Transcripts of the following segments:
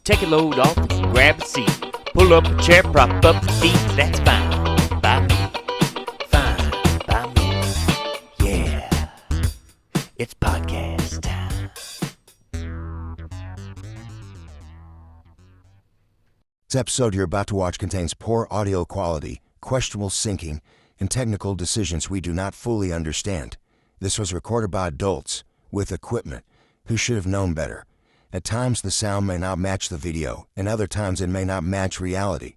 Take a load off and grab a seat. Pull up a chair, prop up your feet. That's fine by me. Fine by me. Yeah. It's podcast time. This episode you're about to watch contains poor audio quality, questionable syncing, and technical decisions we do not fully understand. This was recorded by adults with equipment who should have known better. At times the sound may not match the video, and other times it may not match reality.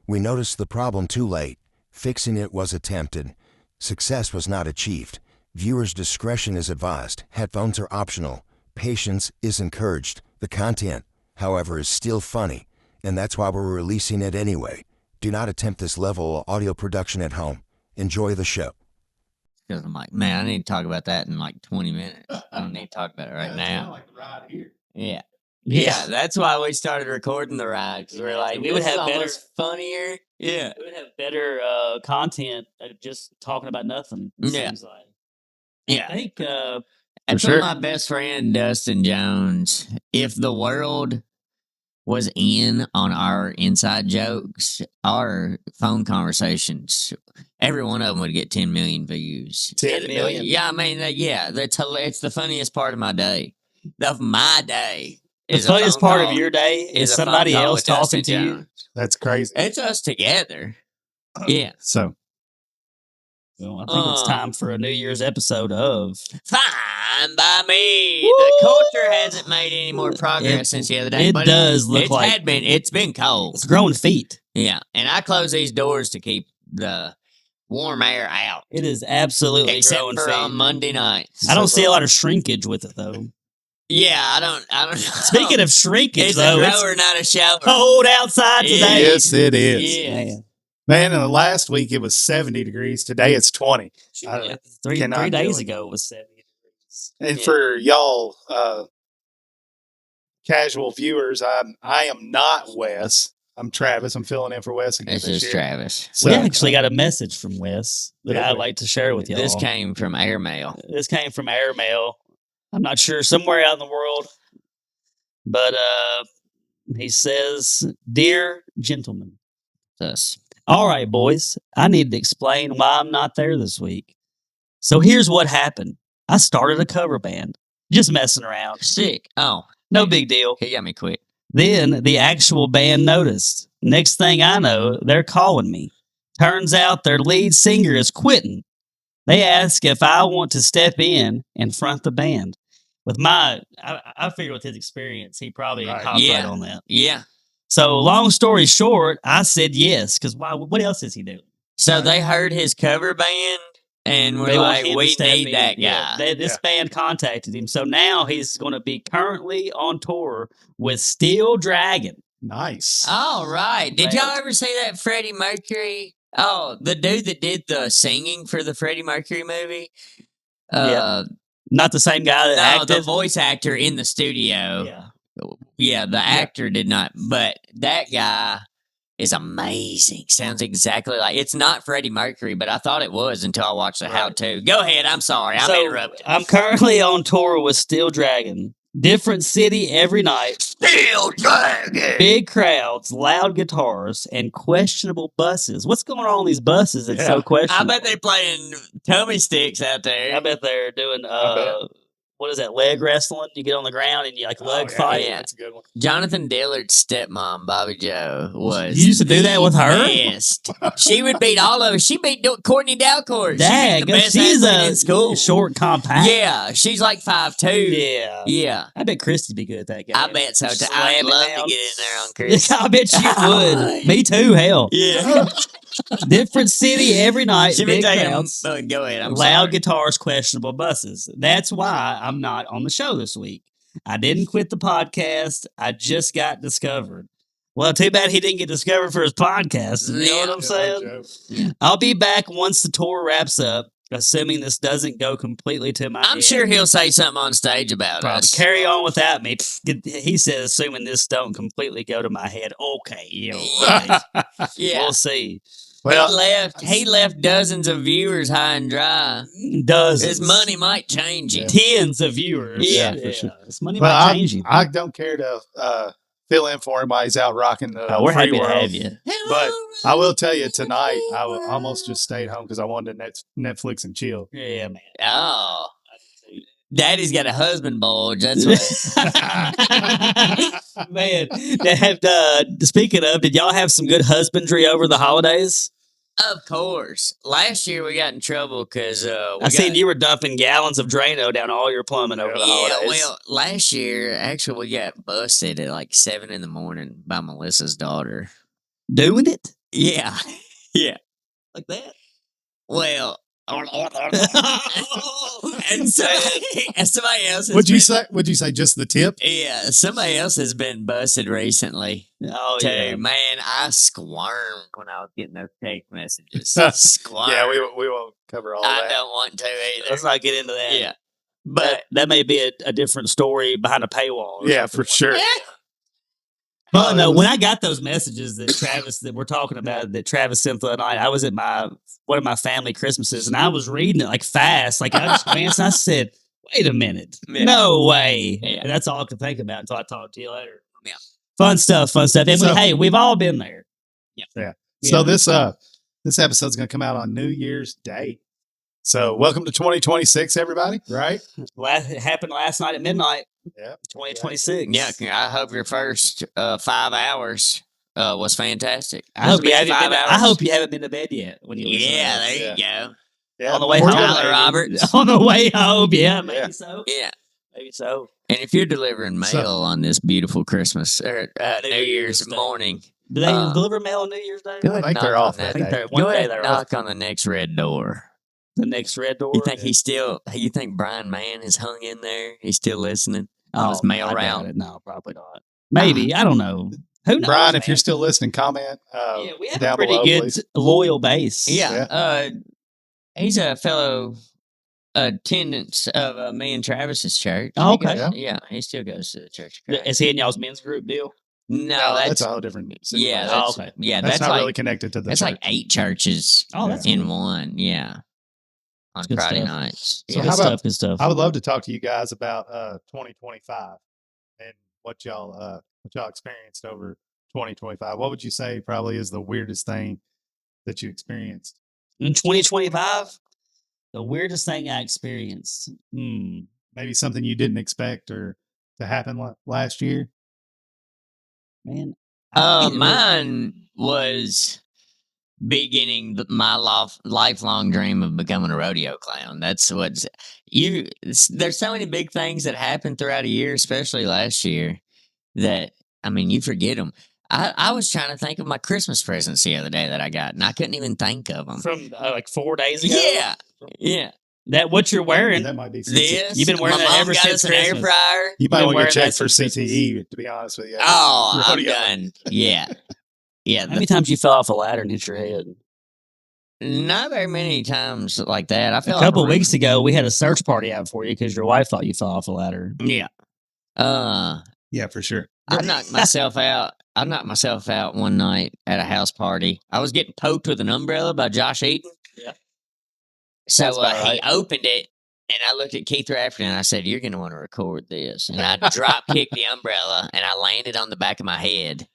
We noticed the problem too late. Fixing it was attempted. Success was not achieved. Viewers' discretion is advised. Headphones are optional. Patience is encouraged. The content, however, is still funny, and that's why we're releasing it anyway. Do not attempt this level of audio production at home. Enjoy the show. Because I'm like, man, I need to talk about that in like 20 minutes. I don't need to talk about it right now. Like right here. Yeah, that's why we started recording the ride. Because we're like, We would have better- funnier. Yeah. We would have better content just talking about nothing. It Yeah. seems like. Yeah. I think That's sure. what my best friend, Dustin Jones, if the world was in on our inside jokes, our phone conversations, every one of them would get 10 million views. 10 million? Yeah, I mean, it's the funniest part of my day. Of my day. the is a funniest phone part of call- your day is a phone somebody call else with Dustin talking to you. Jones. That's crazy. It's us together. Yeah. So, Well, I think it's time for a New Year's episode of Fine by me. The culture hasn't made any more progress since the other day. It but does look like it's been cold. it's growing feet. Yeah. And I close these doors to keep the warm air out. It is absolutely Except growing for feet. on Monday nights. I don't see a lot of shrinkage with it though. Yeah, I don't know. Speaking of shrinkage, it's though, a it's grower, not a shower. cold outside today. yes, it is. Yeah. Man, last week it was 70 degrees. Today it's 20. Yeah, three cannot do days it. ago it was 70 degrees. And Yeah. for y'all casual viewers, I am not Wes. I'm Travis. I'm filling in for Wes again It's this just year. Travis. So, We actually got a message from Wes that Did I'd we? like to share with y'all. This came from airmail. This came from airmail. I'm not sure, somewhere out in the world. But he says, "Dear gentlemen, Us. all right, boys, I need to explain why I'm not there this week. So here's what happened. I started a cover band, just messing around. Sick. Oh, No big deal. he got me quick. Then the actual band noticed. Next thing I know, they're calling me. Turns out their lead singer is quitting. They ask if I want to step in and front the band. With I figured with his experience, he probably Right. hopped Yeah. right on that. Yeah. So long story short, I said yes, because why? What else is he doing? So they heard his cover band and were They want like, him to we step need in. that Yeah, guy. this band contacted him. So now he's going to be currently on tour with Steel Dragon. nice. All right. Did y'all Man. ever see that Freddie Mercury? Oh, the dude that did the singing for the Freddie Mercury movie? Yeah. Not the same guy that No, acted. the voice actor in the studio. Yeah. Yeah, the actor did not, but that guy is amazing. Sounds exactly like it's not Freddie Mercury, but I thought it was until I watched the how to. Go ahead. I'm sorry. I'm interrupting. I'm currently on tour with Steel Dragon. Different city every night. Steel Dragon. Big crowds, loud guitars, and questionable buses. What's going on in these buses that's so Yeah. questionable? I bet they're playing tummy sticks out there. I bet they're doing bet. what is that, leg wrestling? You get on the ground and you like leg fight. yeah. That's a good one. Jonathan Dillard's stepmom, Bobby Joe, was. You used to do that with her? Best. She would beat all of us. She beat Courtney Dalcourt. Dang, She beat the best she's athlete in school. short, compact. Yeah, she's like 5'2". Yeah. Yeah. I bet Christy'd be good at that game. I bet so too. Slam I'd it love down. to get in there on Chris. I bet you would. Me too, hell. Yeah. Different city every night, She be big taking. crowds. Go ahead. I'm Loud sorry. guitars, questionable buses. That's why I'm not on the show this week. I didn't quit the podcast. I just got discovered. Well, too bad he didn't get discovered for his podcast. You know what I'm saying? I'll be back once the tour wraps up, assuming this doesn't go completely to my I'm head. sure he'll say something on stage about Probably. us. Carry on without me. He says, assuming this don't completely go to my head. Okay, yeah, right. Yeah. We'll see. Well, He left dozens of viewers high and dry. Dozens. His money might change it. Tens of viewers. Yeah, for sure. His money well, might change you. I don't care to fill in for him while he's out rocking the we're free happy world. to have you. But I will tell you tonight, I almost just stayed home because I wanted to Netflix and chill. Yeah, man. Oh, Daddy's got a husband bulge. That's what. Man, speaking of, did y'all have some good husbandry over the holidays? Of course. Last year we got in trouble because I seen you were dumping gallons of Drano down all your plumbing over the Yeah, holidays. well, last year actually we got busted at like 7 a.m. by Melissa's daughter. Doing it Yeah, yeah. like that. Well, and somebody else. Would you say just the tip? Yeah, somebody else has been busted recently. Oh Too. yeah, Man, I squirmed when I was getting those text messages. Squirmed. Yeah, we won't cover all I that. don't want to either. let's not get into that. Yeah, but That may be a different story behind a paywall. or Yeah, something. for sure. But Oh, no, it was- when I got those messages that we're talking about that Travis sent the other night, I was at one of my family Christmases and I was reading it like fast. Like I just glanced and I said, wait a minute. Yeah. No way. Yeah. And that's all I could think about until I talked to you later. Yeah. Fun stuff. And So- we've all been there. So this episode's gonna come out on New Year's Day. So welcome to 2026, everybody. Right? It happened last night at midnight. Yeah. 2026. yeah, I hope your first 5 hours was fantastic. I hope you It's haven't been 5 been. I hours. hope you haven't been to bed yet. When you listen to Yeah, this. there you go. Yeah. On the way We're home, gonna- Tyler Roberts. On the way home, yeah, maybe Yeah. so. Yeah. Maybe so. And if you're delivering mail So- on this beautiful Christmas or New New Year's Year's Day. morning, Do they Uh, deliver mail on New Year's Day? go ahead I think and they're knock off on that I think day. they're one Go day ahead they're and off. knock on the next red door. The next red door. You think he's still? You think Brian Mann is hung in there? He's still listening on his Oh, mail I doubt route. it. No, probably not. Maybe I don't know. Who knows? Brian, if man? you're still listening, comment. yeah, we have down a pretty below, good please. loyal base. Yeah. He's a fellow attendant of me and Travis's church. Oh, He okay. goes- yeah, he still goes to the church. of Christ. Is he in y'all's men's group deal? No, that's that's a whole different. yeah, situation. that's, okay. yeah, That's that's not like really connected to the that's church. like 8 churches Oh, that's in cool. one. Yeah, on Good Friday stuff. nights. So Yeah. Good how about- stuff. Good stuff. I would love to talk to you guys about 2025 and what y'all experienced over 2025. What would you say probably is the weirdest thing that you experienced? In 2025, the weirdest thing I experienced. Maybe something you didn't expect or to happen last year. Man. I can't remember. Mine was beginning my lifelong dream of becoming a rodeo clown. That's what's there's so many big things that happen throughout a year, especially last year, that I mean, you forget them. I was trying to think of my Christmas presents the other day that I got, and I couldn't even think of them. From like 4 days ago. Yeah, yeah. That what you're wearing. That might be This You've been wearing my that mom ever got since us an air Christmas. fryer. You might been want to wearing check that for since CTE, to be honest with you. Oh, I'm Rodeo. done. Yeah, yeah. How many times you fell off a ladder and hit your head? Not very many times like that. I A feel couple like a weeks ago, we had a search party out for you because your wife thought you fell off a ladder. Yeah. Yeah, for sure. I knocked myself out. I knocked myself out one night at a house party. I was getting poked with an umbrella by Josh Eaton. Yeah. So Sounds about he right. opened it, and I looked at Keith Rafferty, and I said, "You're going to want to record this." And I drop kicked the umbrella, and I landed on the back of my head.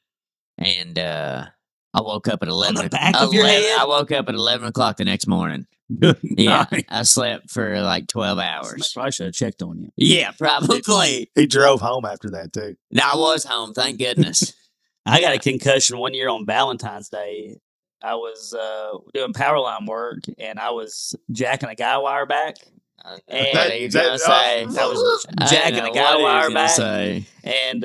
And I woke up at 11. the back of your 11 head? I woke up at 11 o'clock the next morning. Good Yeah, night. I slept for like 12 hours. I should have checked on you. Yeah, probably. He drove home after that too. I was home, thank goodness. I got a concussion one year on Valentine's Day. I was doing power line work and I was jacking a guy wire back. And What you gonna say? I was I jacking know a guy what he was wire gonna back, say. and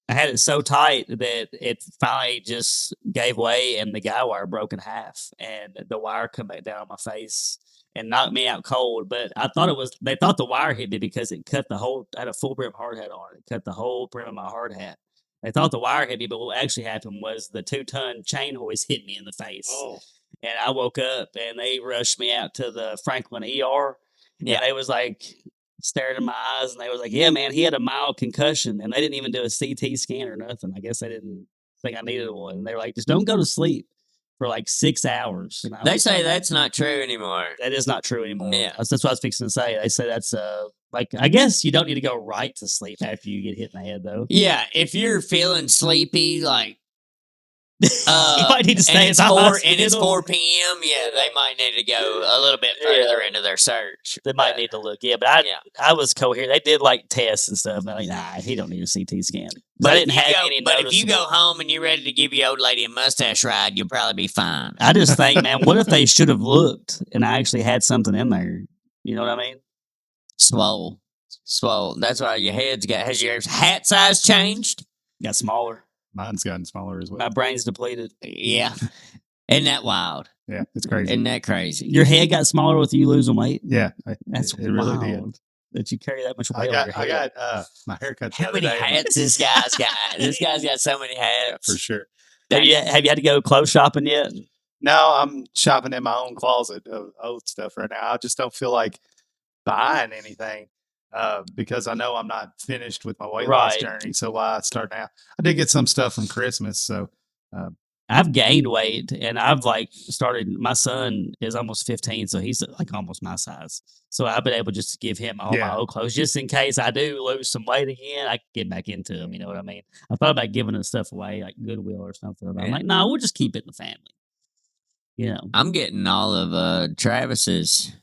I had it so tight that it finally just gave way, and the guy wire broke in half, and the wire come back down on my face and knocked me out cold. But I thought they thought the wire hit me because it cut the whole. I had a full brim hard hat on. It cut the whole brim of my hard hat. They thought the wire hit me, but what actually happened was the 2-ton chain hoist hit me in the face. Oh. And I woke up and they rushed me out to the Franklin ER. Yeah. And they was like staring in my eyes and they was like, yeah, man, he had a mild concussion. And they didn't even do a CT scan or nothing. I guess they didn't think I needed one. And they were like, just don't go to sleep for like 6 hours. And I They was say like, that's not true anymore. that is not true anymore. Yeah. That's what I was fixing to say. They say that's Like, I guess you don't need to go right to sleep after you get hit in the head, though. Yeah, if you're feeling sleepy, like You might need to stay at the and it's hospital. 4 p.m. Yeah, they might need to go a little bit further into their search. They might But, need to look. Yeah, but yeah. I was coherent. They did like tests and stuff. They're like, nah, he don't need a CT scan. But I But, didn't if you have go, any. but if you go noticeable- home and you're ready to give your old lady a mustache ride, you'll probably be fine. I just think, man, what if they should have looked and I actually had something in there? You know what I mean? Swole. That's why your head's got. Has your hat size changed? Got smaller. Mine's gotten smaller as well. My brain's depleted. Yeah. Isn't that wild? Yeah, it's crazy. Isn't that crazy? Your head got smaller with you losing weight. Yeah, That's it really did. wild that you carry that much I weight on your got head. my haircut. the How other many day. hats this guy's got? This guy's got so many hats. For sure. Have you had to go clothes shopping yet? No, I'm shopping in my own closet of old stuff right now. I just don't feel like buying anything because I know I'm not finished with my weight loss Right. journey. So why start now? I did get some stuff from Christmas. So I've gained weight and I've like started. My son is almost 15, so he's like almost my size. So I've been able just to give him all Yeah. my old clothes just in case I do lose some weight again. I can get back into them. You know what I mean? I thought about giving the stuff away, like Goodwill or something. But I'm Yeah. like, no, we'll just keep it in the family. You know, I'm getting all of Travis's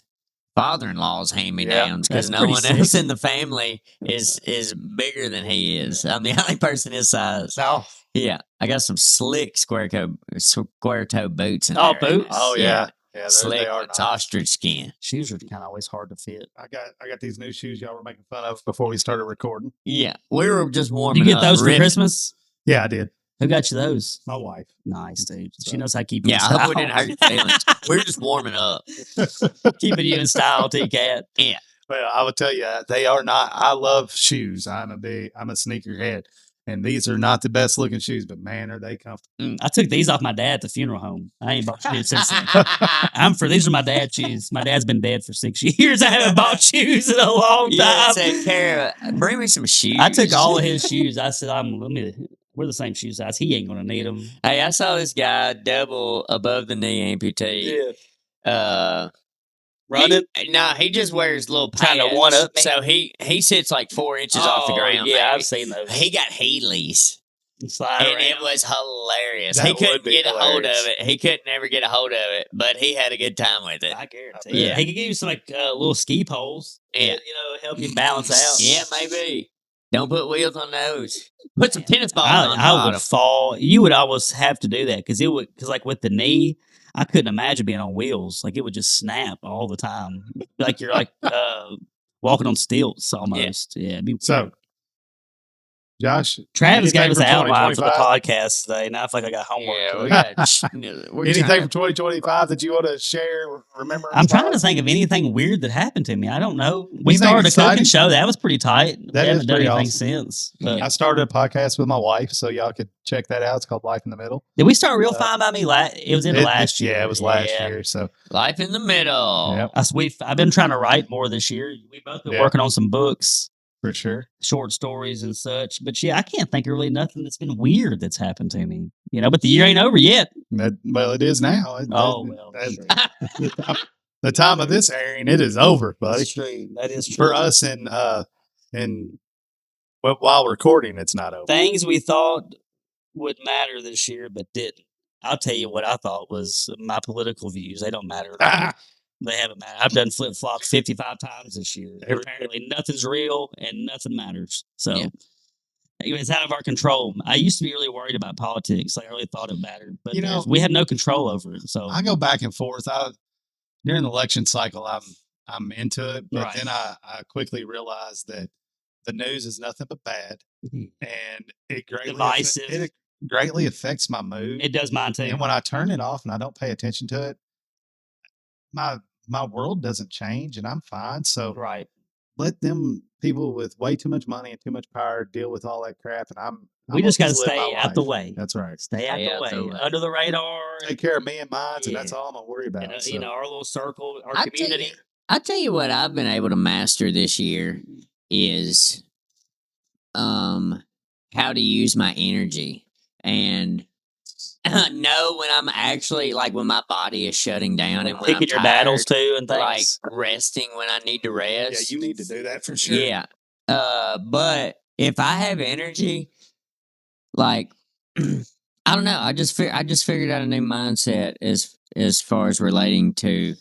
father-in-law's hand-me-downs because that's no pretty one sick. else in the family is bigger than he is. I'm the only person his size. now, Yeah, I got some slick square toe boots. In Oh, there. boots? oh yeah, yeah, Slick they are. with Nice. ostrich skin. shoes are kind of always hard to fit. I got these new shoes y'all were making fun of before we started recording. Yeah, we were just warming You get up. those for ripping. Christmas? Yeah, I did. Who got you those? My wife. Nice, dude. She So- knows how to keep you Yeah, in I hope we style. didn't hurt your feelings. We were just warming up. Keeping you in style, T-Cat. Well, I would tell you they are not. I love shoes. I'm a sneakerhead, and these are not the best looking shoes, but man, are they comfortable. I took these off my dad at the funeral home. I ain't bought shoes since then. These are my dad's shoes. My dad's been dead for 6 years. I haven't bought shoes in a long Yeah, time. said, Kara, bring me some shoes. I took all of his shoes. I said, we're the same shoe size. He ain't gonna need them. Hey, I saw this guy double above the knee amputee. Running. He just wears little Trying pants. to one-up me. So he sits like 4 inches off the ground. Yeah, maybe. I've seen those. He got Heelys, Slide and around. it was hilarious. That He would couldn't be get a hold of hilarious. it. He couldn't ever get a hold of it, but he had a good time with it. I guarantee. Yeah. He could give you some like little ski poles. Yeah. Help you balance out. Yeah, maybe. Don't put wheels on those. Put some tennis balls on the I bottom. would fall. You would almost have to do that because like with the knee, I couldn't imagine being on wheels. Like it would just snap all the time. Like you're like walking on stilts almost. Yeah. It'd be So, weird. Josh, Travis anything gave us for an outline for the 2025? podcast today. Now I feel like I got homework. Yeah, we got. we're anything trying- from 2025 that you want to share? Remember? I'm trying to think of anything weird that happened to me. I don't know. We Anything started a exciting? cooking show. That was pretty tight. That we haven't is done pretty anything awesome. since. But I started a podcast with my wife, so y'all could check that out. It's called Life in the Middle. did we start Real Fine by Me? It was in last year. Yeah, it was last Yeah. year. So, Life in the middle. Yep. I've been trying to write more this year. We've both been Yeah. working on some books, for sure. short stories and such. But yeah, I can't think of really nothing that's been weird that's happened to me. But the year ain't over yet. Well, it is now. Oh, well, The time of this airing, it is over, buddy. true. That is true. For us, while recording, it's not over. Things we thought would matter this year, but didn't. I'll tell you what I thought was my political views. They don't matter. They haven't mattered. I've done flip flops 55 times this year. Apparently, nothing's real and nothing matters. So Yeah. it's out of our control. I used to be really worried about politics. I really thought it mattered, but You know- we have no control over it. So I go back and forth. During the election cycle, I'm into it, but Right. then I quickly realized that the news is nothing but bad, Mhm. and it greatly Divisive. it greatly affects my mood. it does mine too. And when I turn it off and I don't pay attention to it, my world doesn't change, and I'm fine. So Right. let them people with way too much money and too much power deal with all that crap, and I'm We just got to live my stay out the life. way. That's right. Stay out Stay the out way. the way. Under the radar. Take care of me and mine, and Yeah. that's all I'm gonna worry about. And, So, our little circle, our I tell community. you- I tell you what I've been able to master this year is how to use my energy. And No, when I'm actually like when my body is shutting down and when I'm Picking your battles tired, too and like things. resting when I need to Yeah, rest. you need to do that for sure. Yeah. But if I have energy, like I don't know, I just figured out a new mindset as far as relating to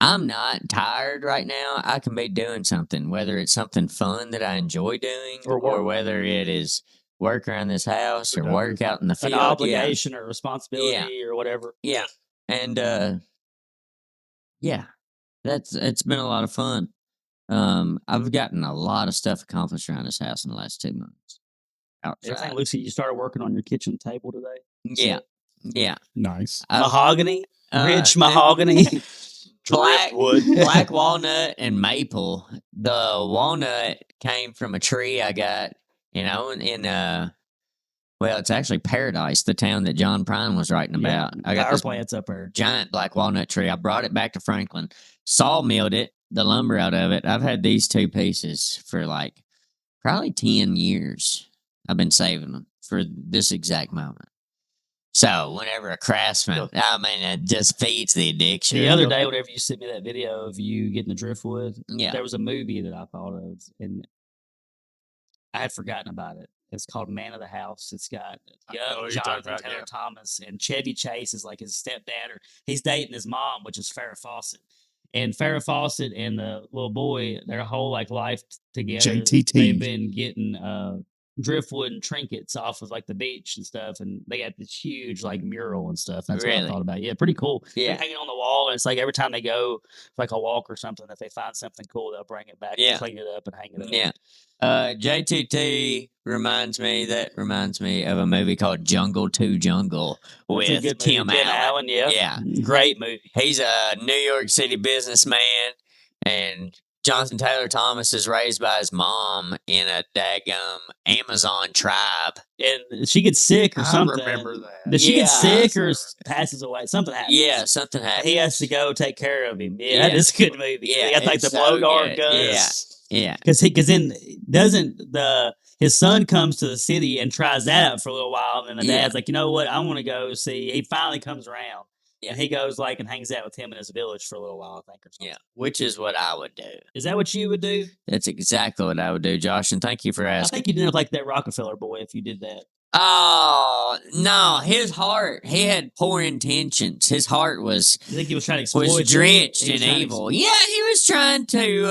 I'm not tired right now. I can be doing something, whether it's something fun that I enjoy doing, Or or work. whether it is work around this house or Productive. work out in the An field. obligation or responsibility or whatever. Yeah. And yeah, it's been a lot of fun. I've gotten a lot of stuff accomplished around this house in the last 2 months. Everything Outside. looks like you started working on your kitchen table today. Yeah. Yeah. Nice. Mahogany, rich and mahogany. black walnut and maple. The walnut came from a tree I got, in well, it's actually Paradise, the town that John Prine was writing Yeah, about. I got power this plants up there. giant black walnut tree. I brought it back to Franklin, sawmilled it, the lumber out of it. I've had these 2 pieces for like probably 10 years. I've been saving them for this exact moment. So whenever a craftsman, I mean, it just feeds the addiction. The other day, whenever you sent me that video of you getting the driftwood, Yeah. there was a movie that I thought of, and I had forgotten about it. It's called Man of the House. It's got I know young what you're talking Jonathan about, Taylor yeah. Thomas, and Chevy Chase is like his stepdad, or he's dating his mom, which is Farrah Fawcett. And Farrah Fawcett and the little boy, their whole like life together, JTT. they've been getting driftwood and trinkets off of like the beach and stuff, and they got this huge like mural and stuff. That's what I Really? thought about. Yeah, pretty cool. Yeah. They're hanging on the wall, and it's like every time they go like a walk or something, if they find something cool, they'll bring it back, Yeah. and clean it up, and hang it up. Yeah. JTT reminds me of a movie called Jungle to Jungle That's a with good movie. Tim Allen. Yeah. Yeah. Great movie. He's a New York City businessman, and Jonathan Taylor Thomas is raised by his mom in a daggum Amazon tribe. And she gets sick or I something. remember that. Does she get Yeah. sick or passes away? Something happens. Yeah, something happens. He has to go take care of him. Yeah, Yeah. that is a good movie. Yeah, He got like it's the so blow guard good. guns. Yeah. Because then doesn't his son comes to the city and tries that out for a little while, and then the Yeah. dad's like, you know what, I want to go see. He finally comes around. Yeah. And he goes like and hangs out with him in his village for a little while, I think, or something. Yeah, which is what I would do. Is that what you would do? That's exactly what I would do, Josh, and thank you for I asking. think you'd end up like that Rockefeller boy if you did that. Oh, no, his heart, he had poor intentions. His heart was You think he was trying to exploit them? drenched He was in trying to evil. Yeah, he was trying to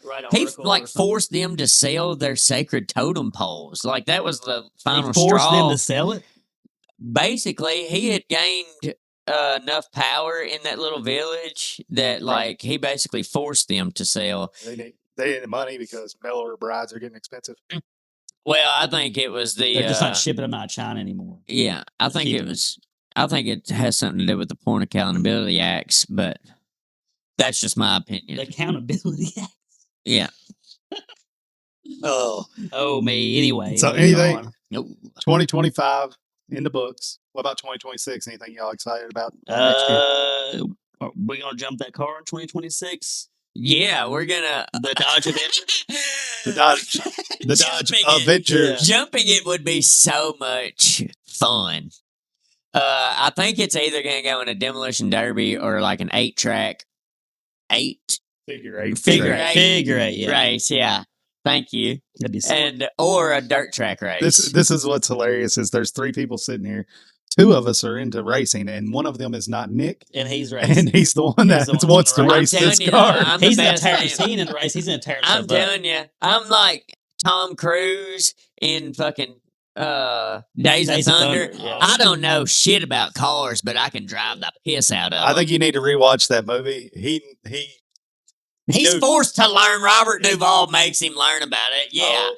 write an he article like or something? forced them to sell their sacred totem poles. Like that was the final He forced straw. them to sell it. Basically, he had gained enough power in that little village that like he basically forced them to sell. They need money because mail order brides are getting expensive. Well, I think it was the They're just not shipping them out of China anymore. yeah, I Just think keep it them. was. I think it has something to do with the Porn Accountability Acts, but that's just my opinion. The accountability. Yeah. Oh me. Anyway. So moving anything- on. Nope. 2025 in the books. What about 2026? Anything y'all excited about next year? Are we gonna jump that car in 2026? Yeah, we're gonna The Dodge Avenger. The Dodge, the Dodge Jumping it. Avengers. Jumping it would be so much fun. I think it's either gonna go in a demolition derby or like an 8-track Figure eight. Figure eight. Figure eight. Yeah. race. Yeah, thank you. That'd be sick. And or a dirt track race. This is what's hilarious is there's 3 people sitting here. 2 of us are into racing, and one of them is not Nick, And he's racing. and he's the one that He's the one wants to I'm race telling this you, car. I'm the He's in a best tear. fan. He in the race. He's in a tear. I'm telling you, I'm like Tom Cruise in fucking Days of Thunder. Yeah. I don't know shit about cars, but I can drive the piss out of I them. think you need to rewatch that movie. He's dude. forced to learn. Robert Duvall makes him learn about it. Yeah. Oh,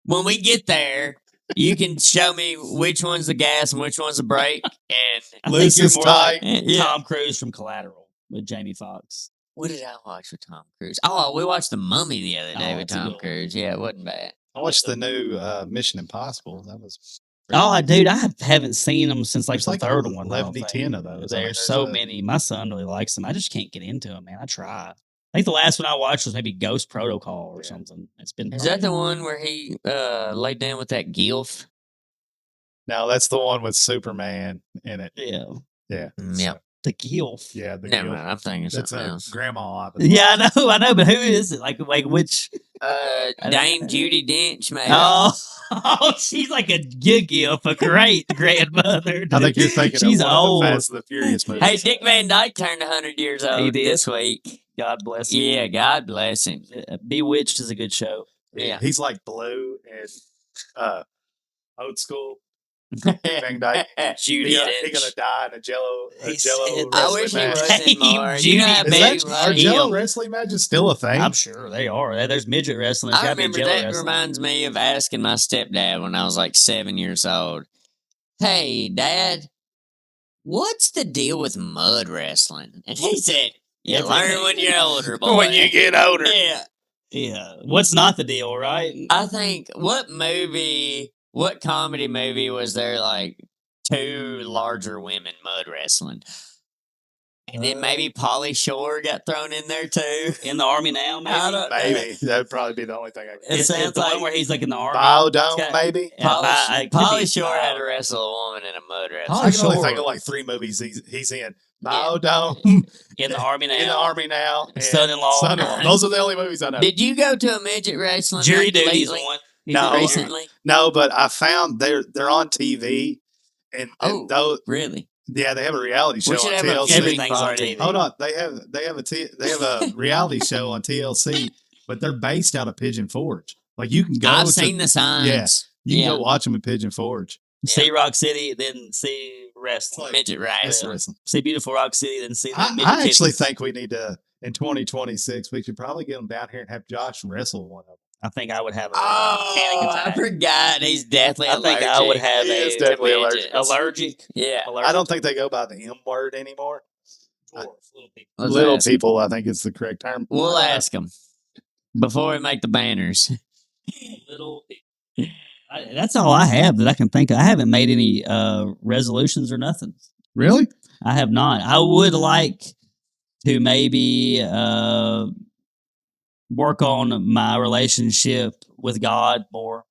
When we get there, you can show me which one's the gas and which one's the brake. And I Loose think you're is more tight. like yeah. Tom Cruise from Collateral with Jamie Foxx. What did I watch with Tom Cruise? Oh, we watched The Mummy the other day Oh, with that's a Tom good one. Cruise. Yeah, it wasn't bad. I watched the new Mission Impossible. That was Dude, I haven't seen them since like There's the like third one. I don't 11, think. 10 of those. I mean, There's there's so a- many. My son really likes them. I just can't get into them, man. I try. I think the last one I watched was maybe Ghost Protocol or Yeah. something. It's been Is that the one where he laid down with that gilf? No, that's the one with Superman in it. Yeah. Yeah. Yeah. The Gilf. Yeah. The Never Gilf. mind. I'm thinking That's something a else. grandma. I believe. Yeah, I know, but who is it? Like which? Dame Judy Dench, man. Oh, she's like a Gilf, a great grandmother. I think you're thinking she's of one old. of the Fast and the Furious movies. Hey, Dick Van Dyke turned 100 years old He did. this week. God bless him. Yeah, God bless him. Bewitched is a good show. Yeah. He's like Blue and Old School. Van Dyke. Judy He Dench. gonna die in a Jello He Jello said I wrestling wish he match. wasn't Hey, more. Judy You know how Dench. big Is he that, are was? Jello Him. wrestling matches still a thing? I'm sure they are. There's midget wrestling. There's I gotta be remember Jello that wrestling. reminds me of asking my stepdad when I was like 7 years old. Hey, Dad, what's the deal with mud wrestling? And he said, "You Everything. learn when you're older, boy." When you get older. Yeah. Yeah. What's not the deal, right? I think what comedy movie was there like two larger women mud wrestling? And then maybe Pauly Shore got thrown in there too. In the army now, maybe. I don't know. Maybe that'd probably be the only thing I It can. It sounds sounds the like one where he's like in the army. Biodome, It's got- maybe. Yeah, it could be Pauly Shore had to Bio. wrestle a woman in a mud wrestle. I can only Sure. think of like 3 movies he's in. Yeah. Biodome, In the army now. in the Army now, and Son-in-Law. Son-in-Law. Those are the only movies I know. Did you go to a midget wrestling Jury like Duty's lately? one. No. Recently? No, but I found they're on TV, and Oh, those, really? yeah, they have a reality show We should on have a TLC. viewing Everything's on party. TV. Hold on, they have a reality show on TLC, but they're based out of Pigeon Forge. Like you can go. I've to- seen the signs. Yeah. You can Yeah. go watch them in Pigeon Forge. See Rock City, then see wrestling. Midget That's wrestling. wrestling. See Beautiful Rock City, then see I, midget I actually titties. think we need to in 2026. We should probably get them down here and have Josh wrestle one of them. I think I would have a Oh, panic I attack. forgot. He's definitely I think I would allergic have He is a definitely to allergic. midgets. allergic. Yeah. I don't think they go by the M word anymore. Let's Little ask. people, I think it's the correct term. We'll ask him before we make the banners. Little. That's all I have that I can think of. I haven't made any resolutions or nothing. Really? I have not. I would like to maybe work on my relationship with God more.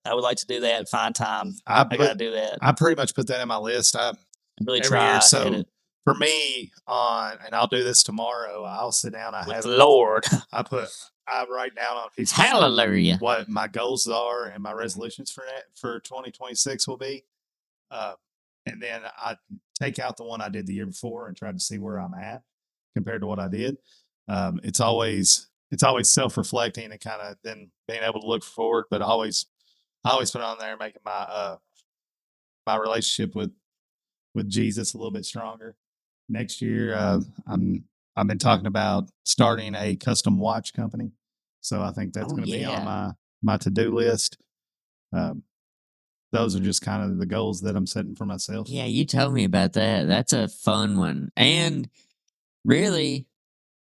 I would like to do that. Find time. I got to do that. I pretty much put that in my list. I Really every try year, at so it. for me and I'll do this tomorrow. I'll sit down. I With the Lord. I write down on a piece of paper Hallelujah. what my goals are and my resolutions for 2026 will be. And then I take out the one I did the year before and try to see where I'm at compared to what I did. It's always self-reflecting and kind of then being able to look forward, but I always put on there making my my relationship with Jesus a little bit stronger. Next year, I've been talking about starting a custom watch company, so I think that's Oh, going to be yeah. on my to-do list. Those are just kind of the goals that I'm setting for myself. Yeah, you told me about that. That's a fun one. And really,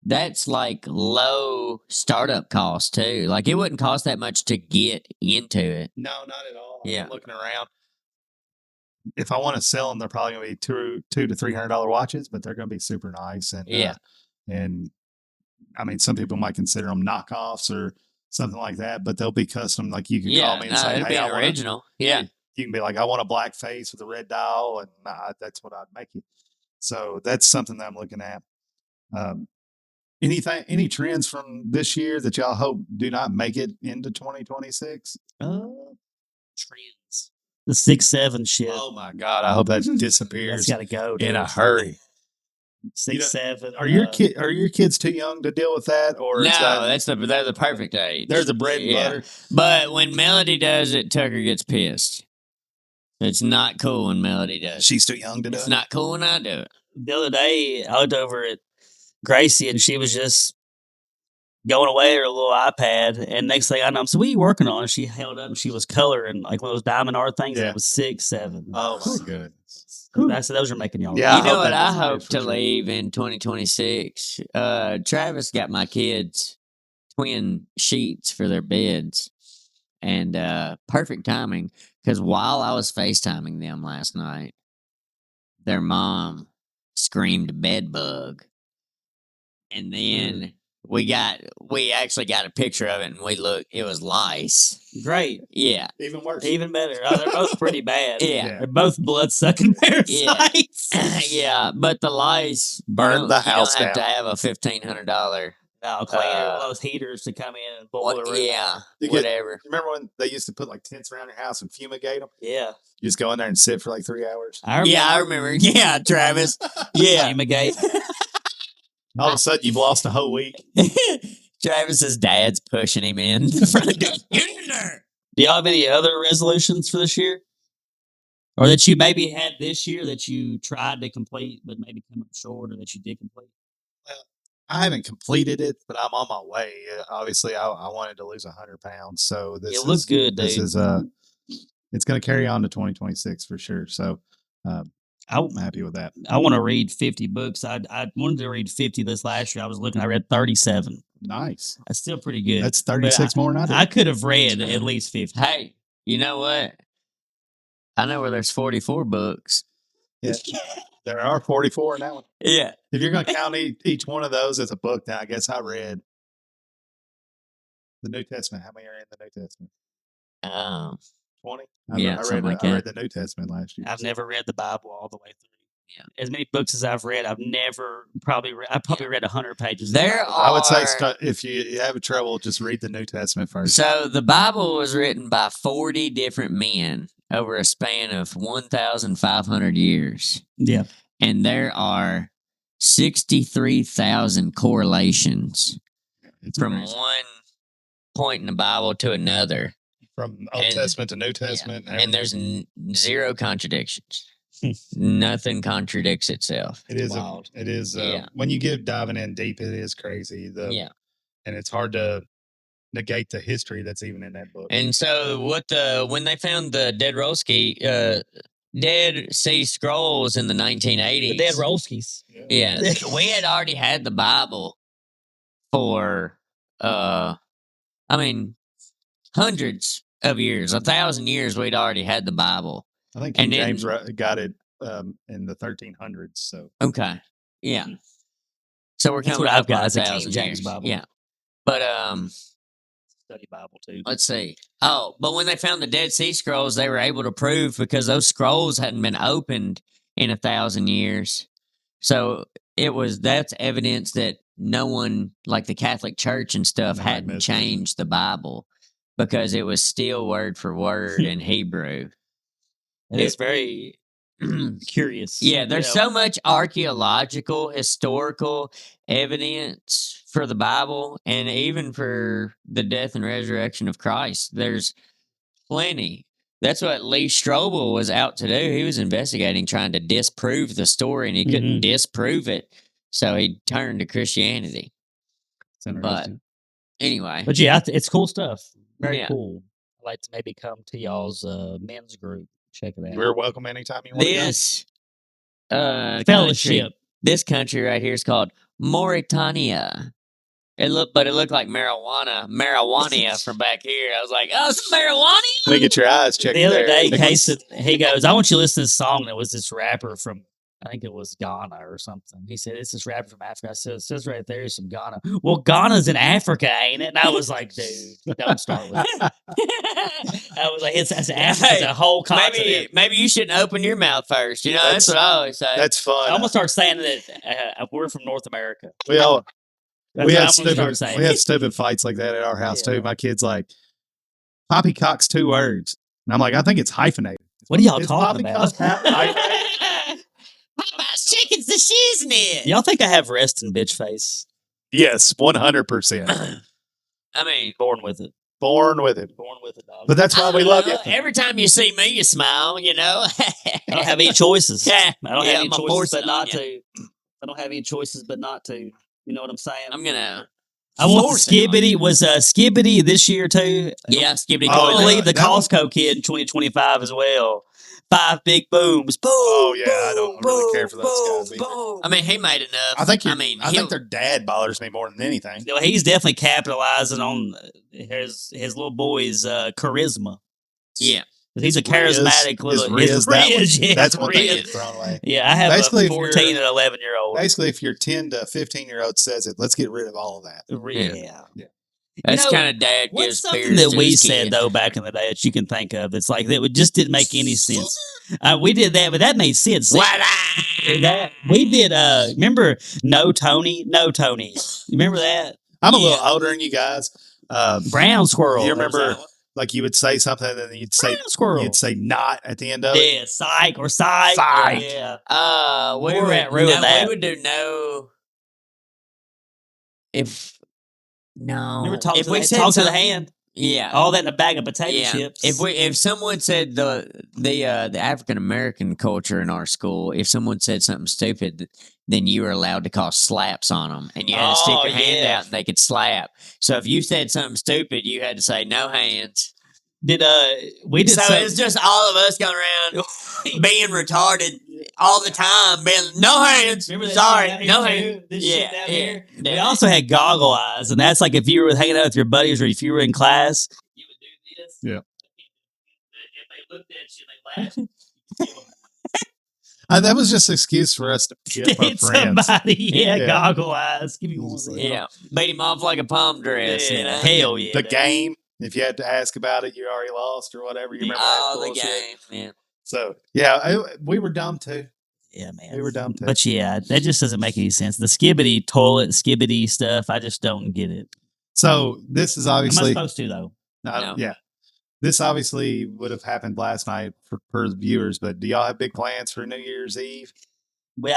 that's like low startup cost too. Like it wouldn't cost that much to get into it. No, not at all. Yeah. I'm looking around. If I want to sell them, they're probably going to be $200 to $300 watches, but they're going to be super nice. And Yeah. and I mean, some people might consider them knockoffs or something like that, but they'll be custom. Like you can Yeah, call me and say, it'd "Hey, be I an want original. Yeah. you can be like, I want a black face with a red dial, and that's what I'd make you." So that's something that I'm looking at. Any trends from this year that y'all hope do not make it into 2026? Trends. The 6'7" shit. Oh my God, I hope that That's disappears got to go. in dude. a hurry. 6'7". Are your kids too young to deal with that, or No, is that, they're the perfect age. they're the bread and Yeah. butter? But when Melody does it, Tucker gets pissed. It's not cool when Melody does it. She's too young to do It's it. not cool when I do it. The other day, I looked over at Gracie and she was just going away her little iPad. And next thing I know, I'm so what are you working on? And she held up and she was coloring like one of those diamond art things. And Yeah. it was 6'7". Oh my goodness. I said, those are making y'all. Yeah, I You know hope what that I doesn't hope for to sure. leave in 2026? Travis got my kids twin sheets for their beds. And perfect timing because while I was FaceTiming them last night, their mom screamed bed bug. And then we actually got a picture of it, and it was lice. Great. Yeah, Even worse. Even better. Oh, they're both pretty bad. yeah, They're both blood-sucking parasites. yeah. But the lice Burned the house You don't have down. to have a $1,500. No, clean it with those heaters to come in and boil the room. Yeah, You get- whatever. You remember when they used to put like tents around your house and fumigate them? Yeah. You just go in there and sit for like 3 hours. Yeah, I remember. Yeah, Travis. Yeah. Fumigate. All of a sudden, you've lost a whole week. Travis's dad's pushing him in front of the Get in there. Do y'all have any other resolutions for this year? Or that you maybe had this year that you tried to complete but maybe come up short, or that you did complete? I haven't completed it, but I'm on my way. Obviously, I wanted to lose 100 pounds, so this You look good, This dude. is it's going to carry on to 2026 for sure. So I'm happy with that. I want to read 50 books. I wanted to read 50 this last year. I read 37. Nice. That's still pretty good. That's 36 more than I did. I could have read at least 50. Hey, you know what? I know where there's 44 books. Yeah. There are 44 in that one. Yeah. If you're going to count each one of those as a book, then I guess I read the New Testament. How many are in the New Testament? 20? Yeah, something like I that. read the New Testament last year. I've never read the Bible all the way through. Yeah. As many books as I've read, I've probably read 100 pages. of the There Bible. I would say are- if you have trouble, just read the New Testament first. So the Bible was written by 40 different men over a span of 1,500 years. Yeah. And there are 63,000 correlations It's from crazy. one point in the Bible to another. From Old and- Testament to New Testament. And there's zero contradictions. Nothing contradicts itself. it is wild. it is Yeah. when you get diving in deep, it is crazy. Yeah. And it's hard to negate the history that's even in that book. And so when they found the Dead Sea Scrolls in the 1980s. The Dead Rolskis. Yeah. We had already had the Bible for hundreds of years, 1,000 years we'd already had the Bible. I think King and then- James got it in the 1300s. So Okay. Yeah. So we're That's coming what I've up got on is a King 1,000 James years. Bible. Yeah. But Study Bible too. let's see. Oh, but when they found the Dead Sea Scrolls, they were able to prove because those scrolls hadn't been opened in 1,000 years. So that's evidence that no one, like the Catholic Church and stuff, No, I hadn't missed it. changed the Bible because it was still word for word in Hebrew. It's very curious. Yeah, there's You know, so much archaeological, historical evidence for the Bible and even for the death and resurrection of Christ. There's plenty. That's what Lee Strobel was out to do. He was investigating, trying to disprove the story, and he couldn't disprove it. So he turned to Christianity. it's interesting. Anyway, But yeah, it's cool stuff. Very Yeah. cool. I'd like to maybe come to y'all's men's group. Check it out. We're welcome anytime you want this country, Fellowship. this country right here is called Mauritania. It looked like marijuana from back here. I was like, oh, some marijuana. to go. Let me get your eyes checked. The other there. day, Nicholas. Case, he goes, I want you to listen to this song that was this rapper from, I think it was Ghana or something. He said, it's this rapper from Africa. I said, it says right there is some Ghana. Well, Ghana's in Africa, ain't it? And I was like, dude, don't start with it. I was like, it's Africa. It's a whole continent. Maybe you shouldn't open your mouth first. You know, that's That's- what I always say. That's fun. I'm gonna start saying that we're from North America. we all That's we what had I'm gonna start stupid saying. we had stupid fights like that at our house Yeah. too. My kid's like, poppycock's 2 words, and I'm like, I think it's hyphenated. What are y'all Is talking about? poppycock hyphenated? How about chickens to shiznit? Y'all think I have resting bitch face? Yes, 100%. I mean, Born with it. Born with it. Born with it, dog. But that's why I we don't love know. you. Every time you see me, you smile. You know. I don't have any choices. Yeah. I don't Yeah, have any I'm a choices force but not on to. I don't have any choices but not to. You know what I'm saying? I'm gonna. I want force it on Skibbity. you. Was Skibbity this year too? Yeah, skibbity. Oh, I yeah. believe the that was- Costco kid in 2025 as well. 5 big booms. Boom. Oh, yeah, I don't really care for those guys either. I mean, he made enough. I think I mean, I think their dad bothers me more than anything. You know, he's definitely capitalizing on his little boy's charisma. yeah. He's a His Riz- charismatic his little Riz, that one- yeah, that's one thing Riz. that's thrown away. Yeah, I have Basically, a if you're- 14 and 11-year-old. Basically, if your 10 to 15-year-old says it, let's get rid of all of that. Yeah. That's You know, kind of dad What's gives something beers that to we his said kid. though back in the day that you can think of? It's like that just didn't make any sense. We did that, but that made sense. We did. Remember, no Tony. You remember that? I'm a little older than you guys. Brown squirrel. You There's remember, that one. like you would say something, and then you'd say Brown squirrel. you'd say not at the end of it. Yeah, psych or psych. Psych. Yeah. We We're would at ruin no, that. We would do no. If no, Remember talk if to we the, said talk to the something- hand. yeah, All that in a bag of potato yeah. chips. If someone said the African American culture in our school, if someone said something stupid, then you were allowed to call slaps on them, and you had to stick Oh, your hand yeah. out, and they could slap. So if you said something stupid, you had to say no hands. did we did So some- it's just all of us going around being retarded all the time, being no hands. Remember that Sorry, shit down no here hands. too? This Yeah, shit down yeah, here. We yeah. also had goggle eyes, and that's like if you were hanging out with your buddies or if you were in class, you would do this. Yeah. If they looked at you, they laughed. That was just an excuse for us to get our Hit friends. somebody. Yeah, Yeah. goggle eyes. Give me one. It's of like, them. Yeah, beat him off like a palm dress. Yeah, you know? hell yeah. The game. If you had to ask about it, you already lost or whatever. You remember that Oh, the bullshit? game, man. So yeah, we were dumb too. Yeah, man. We were dumb too. But yeah, that just doesn't make any sense. The skibbity toilet, skibbity stuff, I just don't get it. So this is Am I obviously supposed to though? No. yeah. This obviously would have happened last night for viewers, but do y'all have big plans for New Year's Eve? We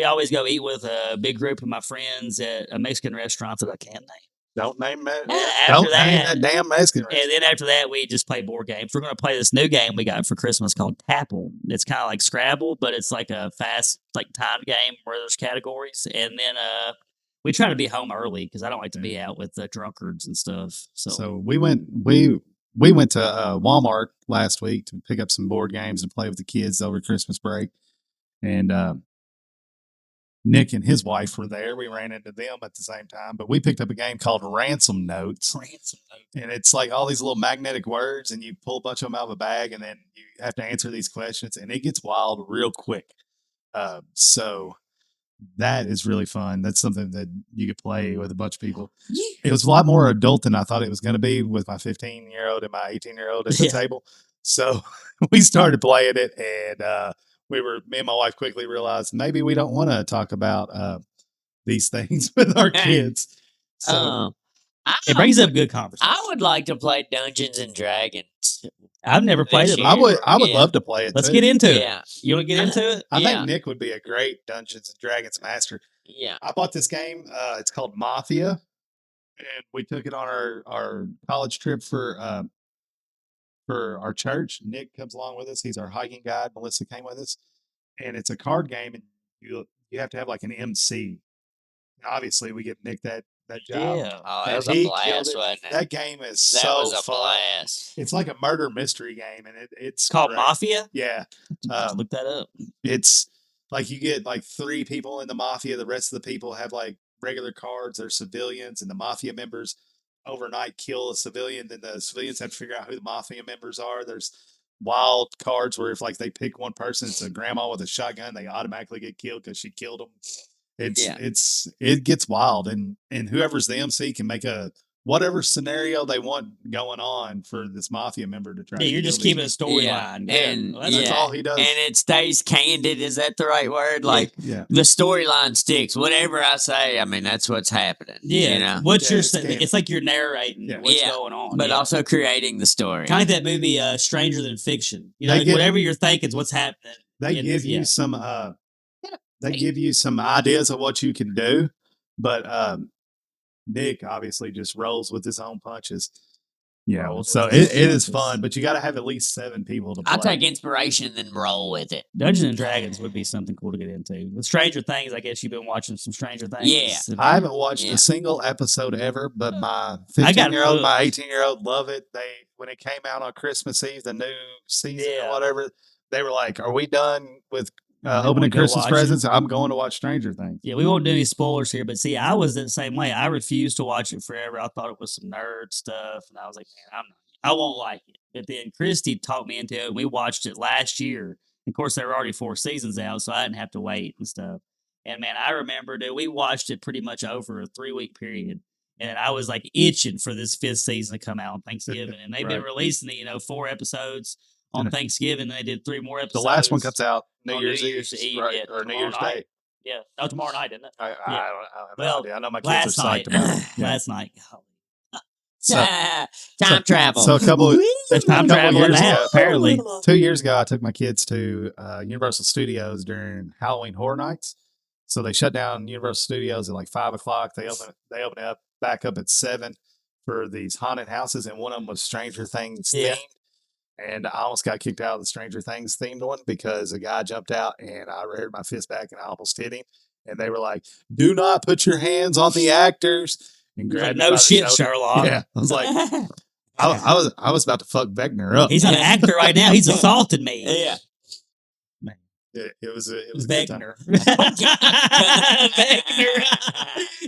always go eat with a big group of my friends at a Mexican restaurant that I can't name. Don't name that. After Don't name that- that damn Mexican And restaurant. then after that, we just play board games. We're going to play this new game we got for Christmas called Tapple. It's kind of like Scrabble, but it's like a fast, like timed game where there's categories. And then we try to be home early because I don't like to be out with the drunkards and stuff. So we went to Walmart last week to pick up some board games and play with the kids over Christmas break, and Nick and his wife were there. We ran into them at the same time, but we picked up a game called Ransom Notes. And it's like all these little magnetic words, and you pull a bunch of them out of a bag, and then you have to answer these questions, and it gets wild real quick. So that is really fun. That's something that you could play with a bunch of people. It was a lot more adult than I thought it was going to be with my 15-year-old and my 18-year-old at the Yeah. table. So we started playing it, and me and my wife quickly realized maybe we don't want to talk about these things with our kids. So It brings up good conversation. I would like to play Dungeons and Dragons. I've never played it. This I before. year. would Yeah. love to play it. Let's too. get into it. Yeah, You want to get into it? I Yeah. think Nick would be a great Dungeons and Dragons master. yeah. I bought this game. It's called Mafia, and we took it on our college trip for our church. Nick comes along with us. He's our hiking guide. Melissa came with us, and it's a card game, and you have to have like an MC. Obviously, we give Nick that job. Yeah. Oh, And that was a he killed blast, it. wasn't it? That game is That so was a fun. blast. It's like a murder mystery game, and it's It's called great. Mafia. Yeah, Look that up. it's like you get like 3 people in the mafia. The rest of the people have like regular cards. They're civilians, and the mafia members overnight kill a civilian. Then the civilians have to figure out who the mafia members are. There's wild cards where if like they pick one person, it's a grandma with a shotgun, they automatically get killed because she killed them. Yeah. It gets wild, and whoever's the MC can make a whatever scenario they want going on for this mafia member to try. Yeah, to you're kill just these keeping a people. storyline. And Well, that's That's yeah. all he does. And it stays candid. Is that the right word? Like Yeah. the storyline sticks. Whatever I say, I mean that's what's happening. Yeah, you know. what Yeah, you're it's saying, canon. it's like you're narrating Yeah. what's Yeah, going on, But yeah. also creating the story. kind of like that movie, Stranger Than Fiction. You know, They like get- whatever you're thinking is what's happening. They in give this- yeah. you some give you some ideas of what you can do, but Nick obviously just rolls with his own punches. Yeah, Rolls so with his it is punches. fun, but you got to have at least 7 people to play. I take inspiration and then roll with it. Dungeons and Dragons would be something cool to get into. With Stranger Things, I guess you've been watching some Stranger Things. Yeah. I haven't watched Yeah. a single episode ever, but my I got 15-year-old, my hooked. 18-year-old love it. When it came out on Christmas Eve, the new season Yeah. or whatever, they were like, "Are we done with They wanna opening go Christmas watch it. presents? I'm going to watch Stranger Things." Yeah, we won't do any spoilers here, but see, I was the same way. I refused to watch it forever. I thought it was some nerd stuff, and I was like, man, I won't like it. But then Christy talked me into it. And we watched it last year. Of course, there were already 4 seasons out, so I didn't have to wait and stuff. And man, I remember that we watched it pretty much over a 3-week period. And I was like itching for this 5th season to come out on Thanksgiving. And they've been Right. releasing the 4 episodes on Thanksgiving. They did 3 more The episodes. last one comes out New on Year's New Year's Eve, Eve, right? yeah, Or New tomorrow Year's night. Day. Yeah, no, tomorrow night, isn't it? I Yeah. don't have Well, no idea. I know my kids Last are night. psyched about it. Yeah. Last night. Time travel. So a couple There's time couple travel in years that, ago- apparently. 2 years ago, I took my kids to Universal Studios during Halloween Horror Nights. So they shut down Universal Studios at like 5:00. They open up back up at 7 for these haunted houses, and one of them was Stranger Things Yeah. themed. And I almost got kicked out of the Stranger Things themed one because a guy jumped out and I reared my fist back and I almost hit him. And they were like, "Do not put your hands on the actors." And Like, grabbed me no by the shit, shoulder. Sherlock. Yeah, I was like, I was about to fuck Vecna up. He's an actor right now. He's assaulted me. Yeah. It was a good time. Vector. Vector.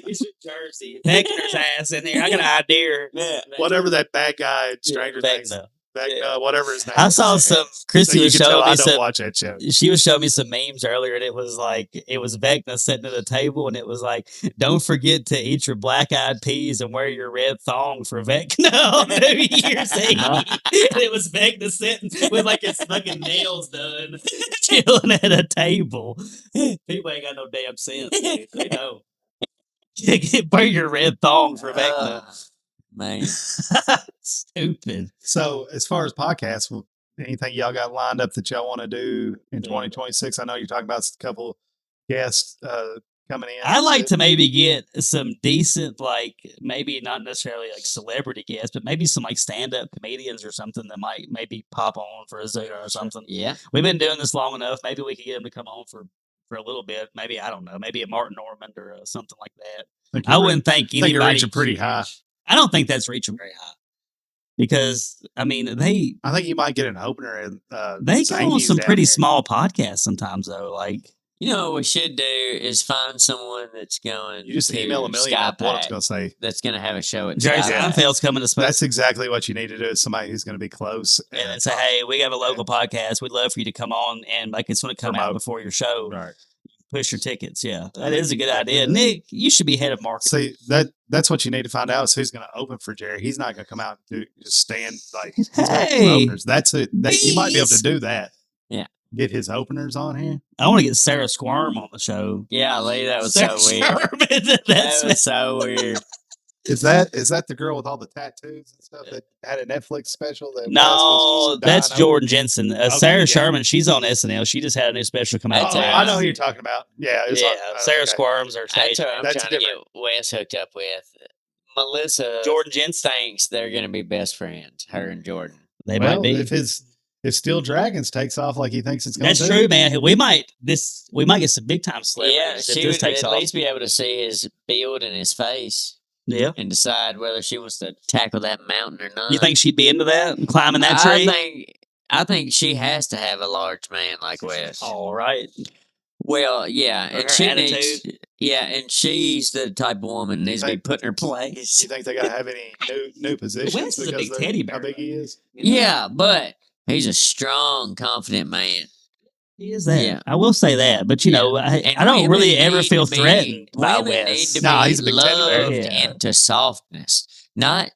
He's from Jersey. Vector's ass in there. I got an idea. Yeah. Whatever that bad guy in Stranger Things, Vecna. Vecna, whatever his name. I is. saw some. So Christy you was can tell showing I me don't some. watch that show. She was showing me some memes earlier, and it was Vecna sitting at a table, and it was like, "Don't forget to eat your black-eyed peas and wear your red thong for Vecna on New Year's Eve." And it was Vecna sitting with like his fucking nails done, chilling at a table. People ain't got no damn sense. Dude. They know. Wear your red thong for Vecna. Man. Stupid. So as far as podcasts, anything y'all got lined up that y'all want to do in 2026? I know you're talking about a couple guests coming in. I'd like to maybe get some decent, like maybe not necessarily like celebrity guests, but maybe some like stand-up comedians or something that might maybe pop on for a Zoom or something. Yeah. We've been doing this long enough. Maybe we could get them to come on for a little bit. Maybe, I don't know, maybe a Martin Normand or something like that. I wouldn't think think you're anybody reaching pretty high. I don't think that's reaching very high because I mean I think you might get an opener. And they go on Zangi's some down pretty here. small podcasts sometimes though. Like You know what we should do is find someone that's going You just to email a million. What I was Skypack going to say. that's going to have a show at Jerry Skypack. Seinfeld's coming to That's exactly what you need to do. Is somebody who's going to be close and say, "Hey, we have a local podcast. We'd love for you to come on and like it's going to come out Promote. before your show. right. Push your tickets." Yeah, that is a good idea. Nick, you should be head of marketing. See that's what you need to find out is who's going to open for Jerry. He's not going to come out and just stand like he's got some Hey, openers. That's it. You might be able to please. do that. Yeah. Get his openers on here. I want to get Sarah Squirm on the show. Yeah, Lee, that was Sarah so weird. Squirm, That that's was so weird. Is that the girl with all the tattoos and stuff that had a Netflix special? That no, was that's dying over? Jordan Jensen. Sarah yeah. Sherman, she's on SNL. She just had a new special come out. That's Oh, her. I know who you're talking about. Yeah, it was Yeah, on- Sarah okay. Squirms her stage. That's what I'm That's trying to different. get Wes hooked up with. Melissa Jordan Jensen. thinks they're going to be best friends, her and Jordan. They Well, might be. if Steel Dragons takes off like he thinks it's going to, That's true, man. We might get some big time celebrities Yeah, if she this would takes at off. least be able to see his build and his face Yeah. and decide whether she wants to tackle that mountain or not. You think she'd be into that and climbing that tree? I think she has to have a large man like Wes. All right. Well, yeah, Or and her she attitude. needs, yeah, and she's the type of woman that needs to be put in her place. you think they got to have any new positions? Wes is a because big of teddy How bear, big he is? Yeah, but he's a strong, confident man. He is that. Yeah. I will say that. But, you know, And I don't women really ever need feel to be- threatened by women need Wes. to Nah, be he's a big teddy bear. loved Yeah. into softness, not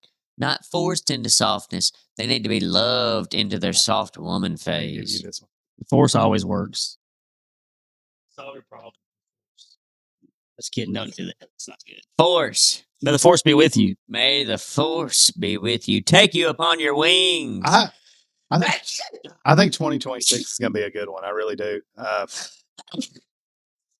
forced into softness. They need to be loved into their soft woman I'll give phase. you this one. Force always works. Solve your problem. Just kidding. Don't do that. It's not good. Force. May the force be with you. May the force be with you. Take you upon your wings. I think 2026 is going to be a good one. I really do.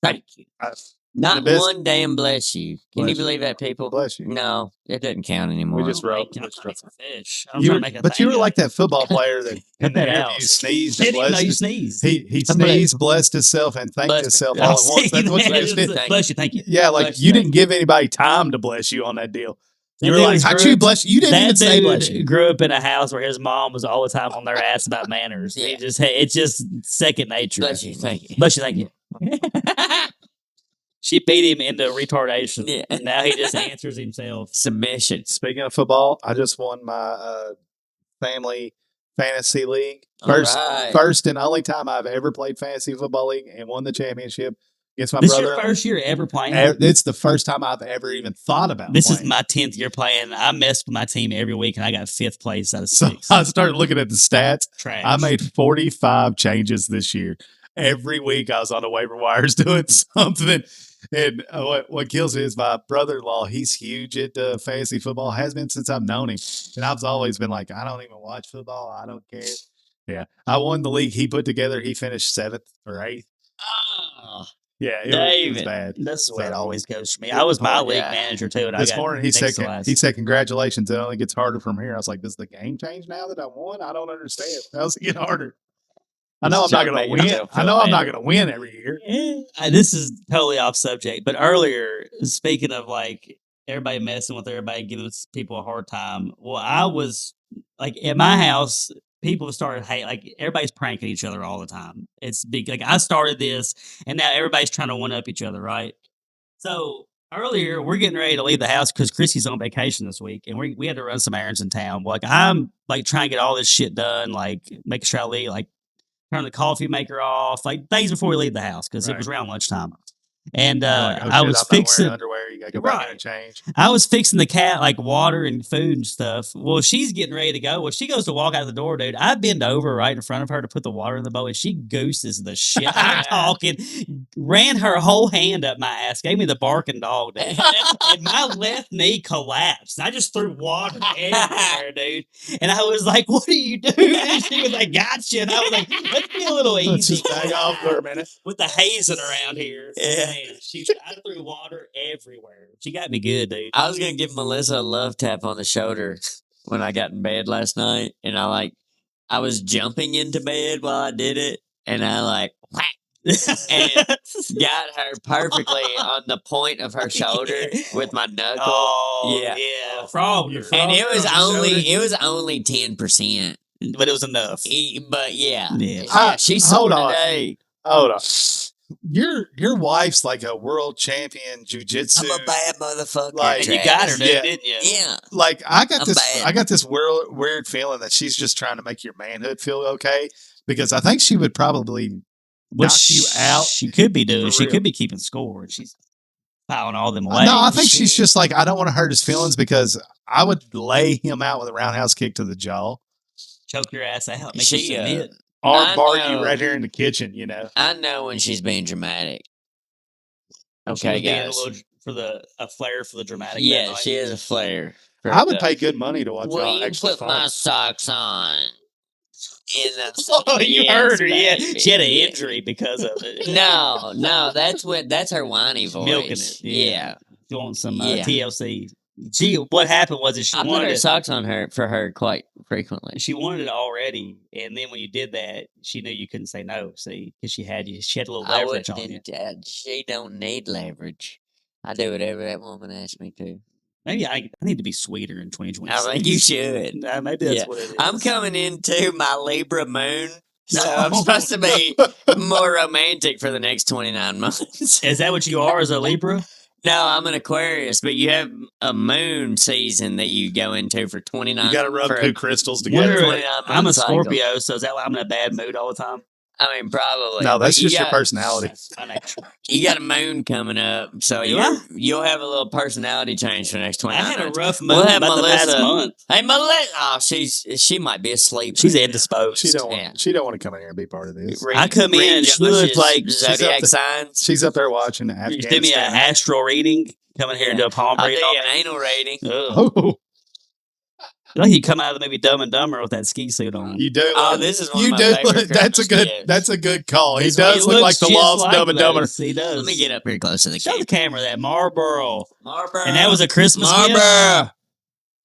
Thank you. I- Not the best- one damn bless you. Can Bless you you. believe that, people? Bless you. No, it doesn't count anymore. We just wrote. I'm trying to make a fish. I'm You trying were, to make a but you thing were up. like that football player that in Cut the that interview out. sneezed I and didn't even know you blessed. sneezed. He Somebody- sneezed, blessed himself, and thanked Bless- himself I'll all at See once. That's what you that? just did. Bless you. Thank you. Yeah, like Bless you you. didn't give anybody time to bless you on that deal. That You were dude like, was "How'd grew- you bless you?" You didn't even That say bless dude you. grew up in a house where his mom was all the time on their ass about manners. Yeah. It's just second nature. Bless you. Thank you. Bless you. Thank you. She beat him into retardation. Yeah. And now he just answers himself. Submission. Speaking of football, I just won my family fantasy league. All right. First and only time I've ever played fantasy football league and won the championship against my This brother. your first year ever playing? It's the first time I've ever even thought about This playing. is my 10th year playing. I mess with my team every week, and I got 5th place out of So 6. I started looking at the stats. Trash. I made 45 changes this year. Every week I was on the waiver wires doing something. And what kills me is my brother-in-law. He's huge into fantasy football, has been since I've known him. And I've always been like, I don't even watch football. I don't care. Yeah. I won the league he put together. He finished 7th or 8th. Oh, Yeah, it was David. bad. That's the way it So, always goes for me. I was my Oh, league yeah. manager too, and I This got morning he next to said, last. congratulations. It only gets harder from here. I was like, does the game change now that I won? I don't understand. How's it get harder? I know I'm not going to win. I know I'm not going to win every year. This is totally off subject, but earlier, speaking of like everybody messing with everybody, giving people a hard time. Well, I was like at my house, people started like everybody's pranking each other all the time. It's big. Like I started this, and now everybody's trying to one up each other, right? So earlier, we're getting ready to leave the house because Chrissy's on vacation this week, and we had to run some errands in town. Like I'm like trying to get all this shit done, like making sure I leave, like turn the coffee maker off, like days before we leave the house because it was around lunchtime. And Like, oh, I shit, was I'm not fixing wearing underwear. You got to go back in and change. I was fixing the cat like water and food and stuff. Well, she's getting ready to go. Well, she goes to walk out the door, dude. I bend over right in front of her to put the water in the bowl, and she gooses the shit. I'm talking, ran her whole hand up my ass, gave me the barking dog, dude. And my left knee collapsed. I just threw water everywhere, dude. And I was like, "What are you doing?" And she was like, "Gotcha." And I was like, "Let's be a little Let's easy just back off for a minute. with the hazing around here." Yeah. Man, I threw water everywhere. She got me good, dude. I was gonna give Melissa a love tap on the shoulder when I got in bed last night, and I was jumping into bed while I did it, and I like whack, and got her perfectly on the point of her shoulder with my knuckle. Oh, Yeah. yeah. Frog. And it was only 10%. But it was enough. But yeah, Yeah. she's Hold sold on. today. Hold on. Your wife's like a world champion jujitsu. I'm a bad motherfucker. Like- And you got her, dude, Yeah. didn't you? Yeah. Like I got I'm this bad. I got this weird feeling that she's just trying to make your manhood feel okay because I think she would probably knock you out. She could be doing. For She real. could be keeping score. She's piling all them away. No, I think she's just like I don't want to hurt his feelings because I would lay him out with a roundhouse kick to the jaw choke your ass out. Make She, you submit. or I bar know. you right here in the kitchen, you know. I know when she's being dramatic. She Okay, was being a guys. little for a flair for the dramatic. that Yeah, night. she has a flair. for I would the- pay good money to watch Will y'all you actually put my fight. socks on? In the Oh, you Yes, heard her. Yeah, baby. she had an Yeah. injury because of it. No, that's her whiny She's voice. milking it, yeah. Yeah. She wants some Yeah. TLC. What happened was that she I put wanted her it. socks on her for her quite frequently. She wanted it already, and then when you did that, she knew you couldn't say no. See, because she had you. She had a little I leverage on you. wouldn't. She don't need leverage. I do whatever that woman asks me to. Maybe I need to be sweeter in 2020. I think you should. Maybe that's Yeah. what it is. I'm coming into my Libra moon, so I'm No. supposed to be more romantic for the next 29 months. Is that what you are as a Libra? No, I'm an Aquarius, but you have a moon season that you go into for 29. You got to rub for- 2 crystals Wonder- together. 29 I'm a month cycle. Scorpio, so is that why I'm in a bad mood all the time? I mean, probably. No, that's But you just your got- personality. That's my nature. You got a moon coming up, so Do I? you'll have a little personality change for the next 29 I had a months. rough mood We'll have about the past Melissa- month. Hey, Melissa! Oh, she might be asleep. She's right now. indisposed. She don't Yeah. want. She don't want to come in here and be part of this. Read- I come in read and she Josh's looks like she's zodiac up to- signs. She's up there watching You Afghanistan. give me an astral reading, come in here and do a palm I'll reading. do you an anal rating. Ugh. Oh, Like you come out of the movie Dumb and Dumber with that ski suit on. you do. Oh, look- this is one you of my do. favorite Look, that's a Christmas good. gifts. That's a good call. He This does one look like looks the just lost like Dumb and Dumber. those. He does. Let me get up here close to the Show the camera. camera that Marlboro. Marlboro. And that was a Christmas gift. Marlboro.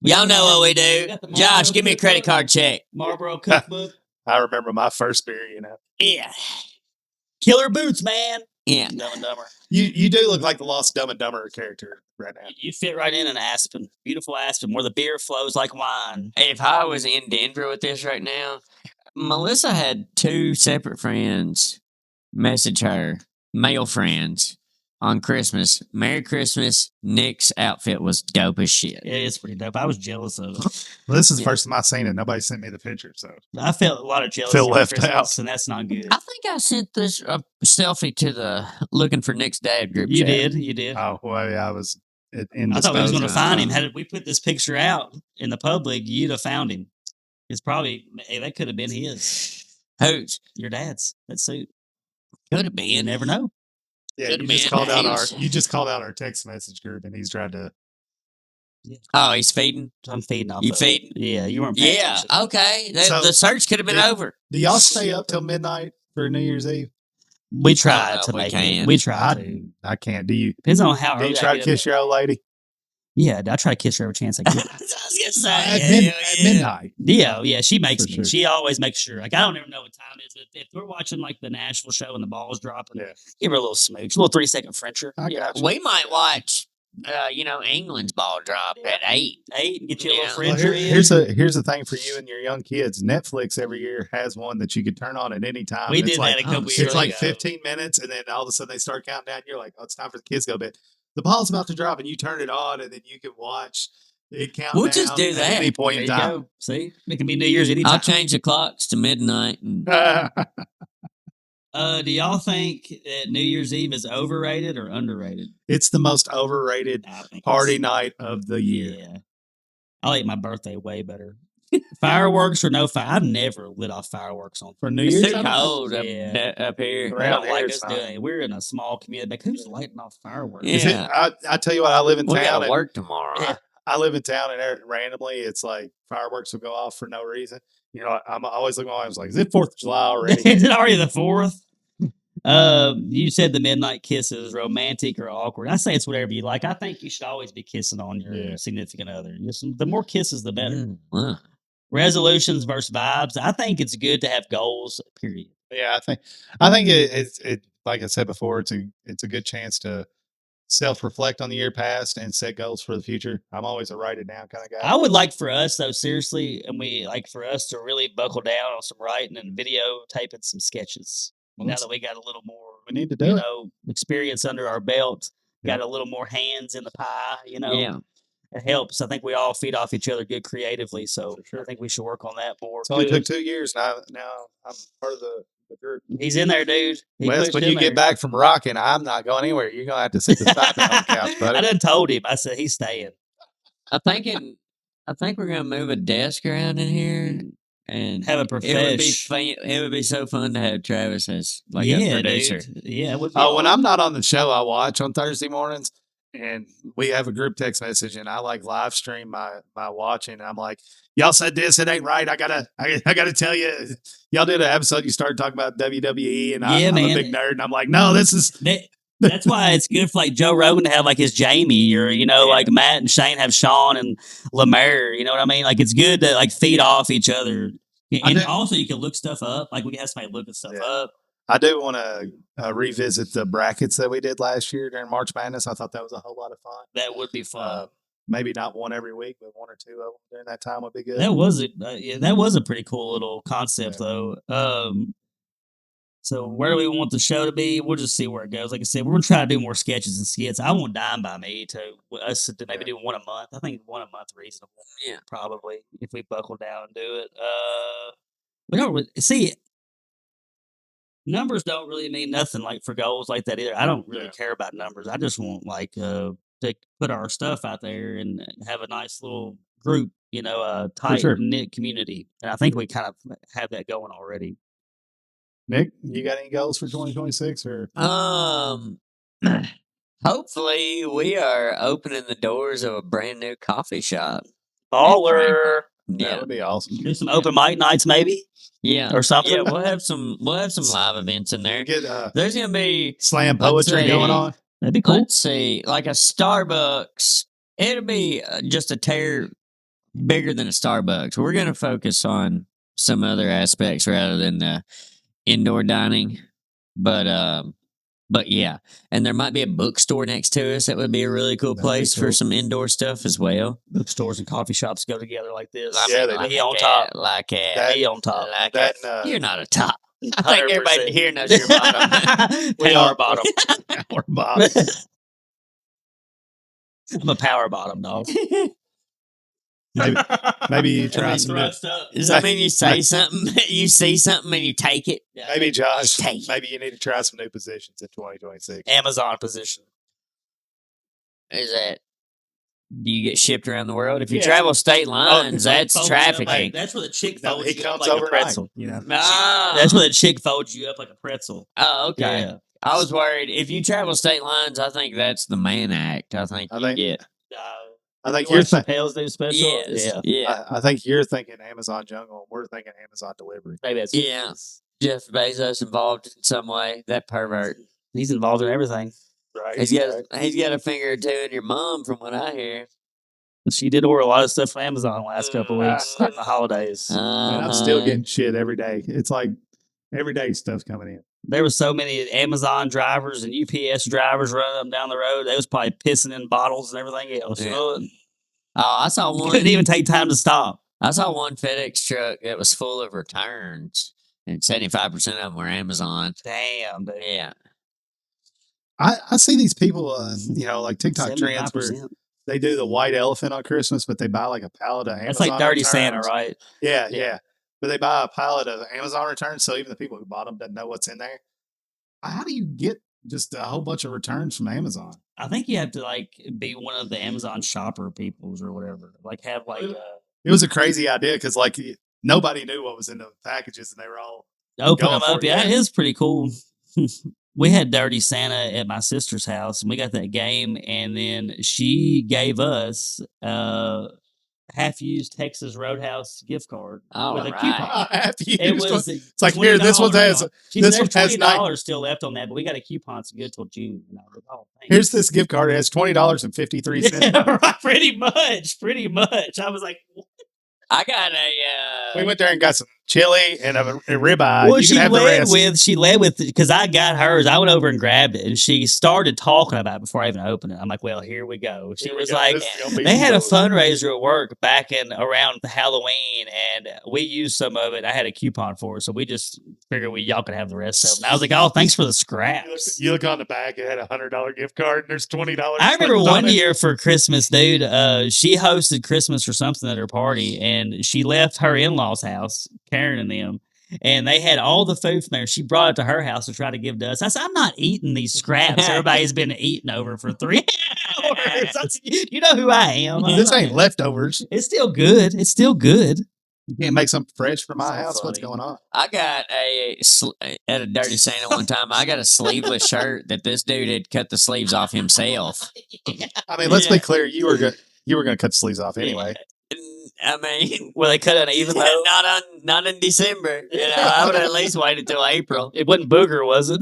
Y'all know what we You do. got the Josh, Marlboro give me a credit card check. Marlboro cookbook. I remember my first beer. You know, Yeah. Killer boots, man. Yeah. Dumb and Dumber. you do look like the lost Dumb and Dumber character right now. You fit right in an Aspen. Beautiful Aspen where the beer flows like wine. If I was in Denver with this right now, Melissa had 2 separate friends message her, male friends, on Christmas. Merry Christmas. Nick's outfit was dope as shit. Yeah, it's pretty dope. I was jealous of it. Well, this is the Yeah. first time I've seen it. Nobody sent me the picture, so I felt a lot of jealousy Feel on left Christmas, out. and that's not good. I think I sent this selfie to the Looking for Nick's Dad group You chat. You did. oh well, yeah, I was in. I thought we was going to find him. Uh-huh. Had we put this picture out in the public, you'd have found him. It's probably that could have been his, Who's? your dad's. That suit. Could have You been. never know. Yeah, Good you just man. called out our. He's- You just called out our text message group, and he's tried to. Oh, he's feeding? I'm feeding off. You of it. feeding? Yeah, you weren't. paying Yeah. attention. Okay. So- the search could have been Yeah. over. Do y'all stay up till midnight for New Year's Eve? We I tried don't to know if make we it. can. We tried I, to. I can't. Do you? Depends on how Do early you I try to get up. kiss your old lady Yeah, I try to kiss her every chance I get. I was gonna say, at, hell at yeah. midnight? Yeah, she makes For me. sure. She always makes sure. Like I don't ever know what time it is, but if we're watching like the Nashville show and the ball's dropping, Yeah. give her a little smooch, a little 3-second Frencher. I got you. We might watch, England's ball drop at 8. 8 and get you a Yeah. little Well, Frencher in. here's the thing for you and your young kids. Netflix every year has one that you could turn on at any time. We It's did like, that a couple oh, years It's like ago. 15 minutes, and then all of a sudden they start counting down. You're like, oh, it's time for the kids to go to bed. The ball's about to drop, and you turn it on, and then you can watch it count We'll down just do at that. any point There in you time. go. See, it can be New Year's anytime. I'll change the clocks to midnight. And Do y'all think that New Year's Eve is overrated or underrated? It's the most overrated I think party it's- night of the year. Yeah, I like my birthday way better. Fireworks or no fire? I've never lit off fireworks on For New it's Year's, too I don't- cold Yeah. up here. They Around don't here like it's us fine. doing it. We're in a small community. Like, who's lighting off fireworks? Yeah. Is it- I tell you what, I live in We town. gotta and work tomorrow. Yeah. I live in town, and randomly it's like fireworks will go off for no reason. You know, I'm always looking. I was like, "Is it 4th of July already?" Is it already the 4th? You said the midnight kiss is romantic or awkward. I say it's whatever you like. I think you should always be kissing on your Yeah. significant other. The more kisses, the better. Mm, wow. Resolutions versus vibes. I think it's good to have goals. Period. Yeah, I think it like I said before, it's a good chance to self reflect on the year past and set goals for the future. I'm always a write it down kind of guy. I would like for us though, seriously, and we like for us to really buckle down on some writing and videotaping some sketches. Well, Now let's- that we got a little more, we need to do it. experience under our belt, Yeah. got a little more hands in the pie. Yeah. It helps. I think we all feed off each other good creatively, so For sure. I think we should work on that more. It's only Good. took 2 years now. Now I'm part of the group. He's in there, dude. He Wes, pushed when in you get there. back from rocking, I'm not going anywhere. You're gonna have to sit beside me on the couch, I buddy. done told him. I said he's staying. I think we're gonna move a desk around in here and Have a It would be profesh. fun. It would be so fun to have Travis as like yeah, a producer. dude. Yeah. It would be Oh, when awesome. I'm not on the show, I watch on Thursday mornings, and we have a group text message, and I like live stream my watching. And I'm like, y'all said this, it ain't right. I gotta tell you, y'all did an episode. You started talking about WWE, and Yeah, I'm man. a big nerd, and I'm like, no, this is That's why it's good for like Joe Rogan to have like his Jamie, or like Matt and Shane have Sean and Lemaire. You know what I mean? Like it's good to like feed off each other, I and do- also you can look stuff up. Like we can have somebody looking stuff Yeah. up. I do want to revisit the brackets that we did last year during March Madness. I thought that was a whole lot of fun. That would be fun. Maybe not one every week, but 1 or 2 of them during that time would be good. That was that was a pretty cool little concept Yeah. though. So where do we want the show to be? We'll just see where it goes. Like I said, we're gonna try to do more sketches and skits. I want Dime by Me to us to maybe do one a month. I think one a month reasonable. Yeah. Probably if we buckle down and do it. We don't really see numbers don't really mean nothing like for goals like that either. I don't really Yeah. care about numbers. I just want like to put our stuff out there and have a nice little group, a tight sure. knit community. And I think we kind of have that going already. Nick, you got any goals for 2026 or? Hopefully we are opening the doors of a brand new coffee shop. Baller. That Yeah. would be awesome. Do some open mic nights maybe Yeah. or something. Yeah, we'll have some live events in there. Get There's gonna be slam Let's poetry say- going on. That'd be cool. let's see, like a Starbucks. It'll be just a tear bigger than a Starbucks. We're gonna focus on some other aspects rather than the indoor dining. But yeah, and there might be a bookstore next to us. That would be a really cool That'd be place for cool. some indoor stuff as well. Bookstores and coffee shops go together like this. Yeah, they like do. he on top. like That- He on top. like that, that. You're not a top. I think everybody 100%. here knows you're bottom. We Power all- bottom. Power bottom. I'm a power bottom dog. Maybe you try mean, some new. Does that mean you say something, you see something, and you take it? Maybe Josh. Take it. Maybe you need to try some new positions in 2026. Amazon position. Is that? Do you get shipped around the world? If you Yeah. travel state lines, that's Folds you up trafficking. like- that's where the chick No, folds he you comes up like a overnight. pretzel. You know, Ah. that's where the chick folds you up like a pretzel. Oh, okay. Yeah. I was worried. If you travel state lines, I think that's the man act. I think I you think- get. I think You you're watch Chappelle's new special. Yes. Yeah. Yeah. I think you're thinking Amazon Jungle. And we're thinking Amazon Delivery. Maybe that's Yeah. Jeff Bezos involved in some way. That pervert. He's involved in everything. Right. He's got a finger or two in your mom, from what I hear. She did order a lot of stuff from Amazon the last couple of weeks during the holidays. And I'm Uh-huh. still getting shit every day. It's like every day stuff's coming in. There was so many Amazon drivers and UPS drivers running up and down the road. They was probably pissing in bottles and everything else. Yeah. So Oh, I saw one. couldn't even take time to stop. I saw one FedEx truck that was full of returns, and 75% of them were Amazon. Damn, dude. Yeah. I see these people, like TikTok trends where 75%. they do the white elephant on Christmas, but they buy like a pallet of Amazon. That's like Dirty Santa, returns. right? Yeah, Yeah. yeah. But they buy a pallet of Amazon returns, so even the people who bought them doesn't know what's in there. How do you get just a whole bunch of returns from Amazon? I think you have to like be one of the Amazon shopper peoples or whatever. Like have like It was a crazy idea because like nobody knew what was in the packages, and they were all open Going them up. for it, Yeah, yeah. it is pretty cool. We had Dirty Santa at my sister's house, and we got that game, and then she gave us half-used Texas Roadhouse gift card All with a right. coupon. after you It used was one. It's like, here, this one $20 has- coupon. She this said one there's has $20 still left on that, but we got a coupon. It's good till June. And I was like, oh, thanks. Here's this gift card. It has $20.53. Yeah, right, pretty much. I was like, I got We went there and got some chili and a ribeye. well, You can have the rest. she led with because I got hers. I went over and grabbed it, and she started talking about it before I even opened it. I'm like, well, here we go. She Here we was go. like, This is gonna be they had a some fundraiser at work back in around Halloween, and we used some of it. I had a coupon for it, so we just figured y'all could have the rest of it. And I was like, oh, thanks for the scraps. You look on the back, it had a $100 gift card, and there's $20. I remember left on one it. year for Christmas, dude. She hosted Christmas or something at her party, and she left her in-laws' house, Karen and them, and they had all the food from there. She brought it to her house to try to give to us. I said, I'm not eating these scraps everybody's been eating over for 3 hours. I said, you know who I am. This ain't leftovers. It's still good. It's still good. You can't make something fresh for my So house. What's funny. going on? I got at a Dirty Santa one time. I got a sleeveless shirt that this dude had cut the sleeves off himself. I mean, let's Yeah. be clear. You were good. You were going to cut the sleeves off anyway. I mean, Well, they cut uneven though. not in December. You know, I would at least wait until April. It wasn't booger, was it?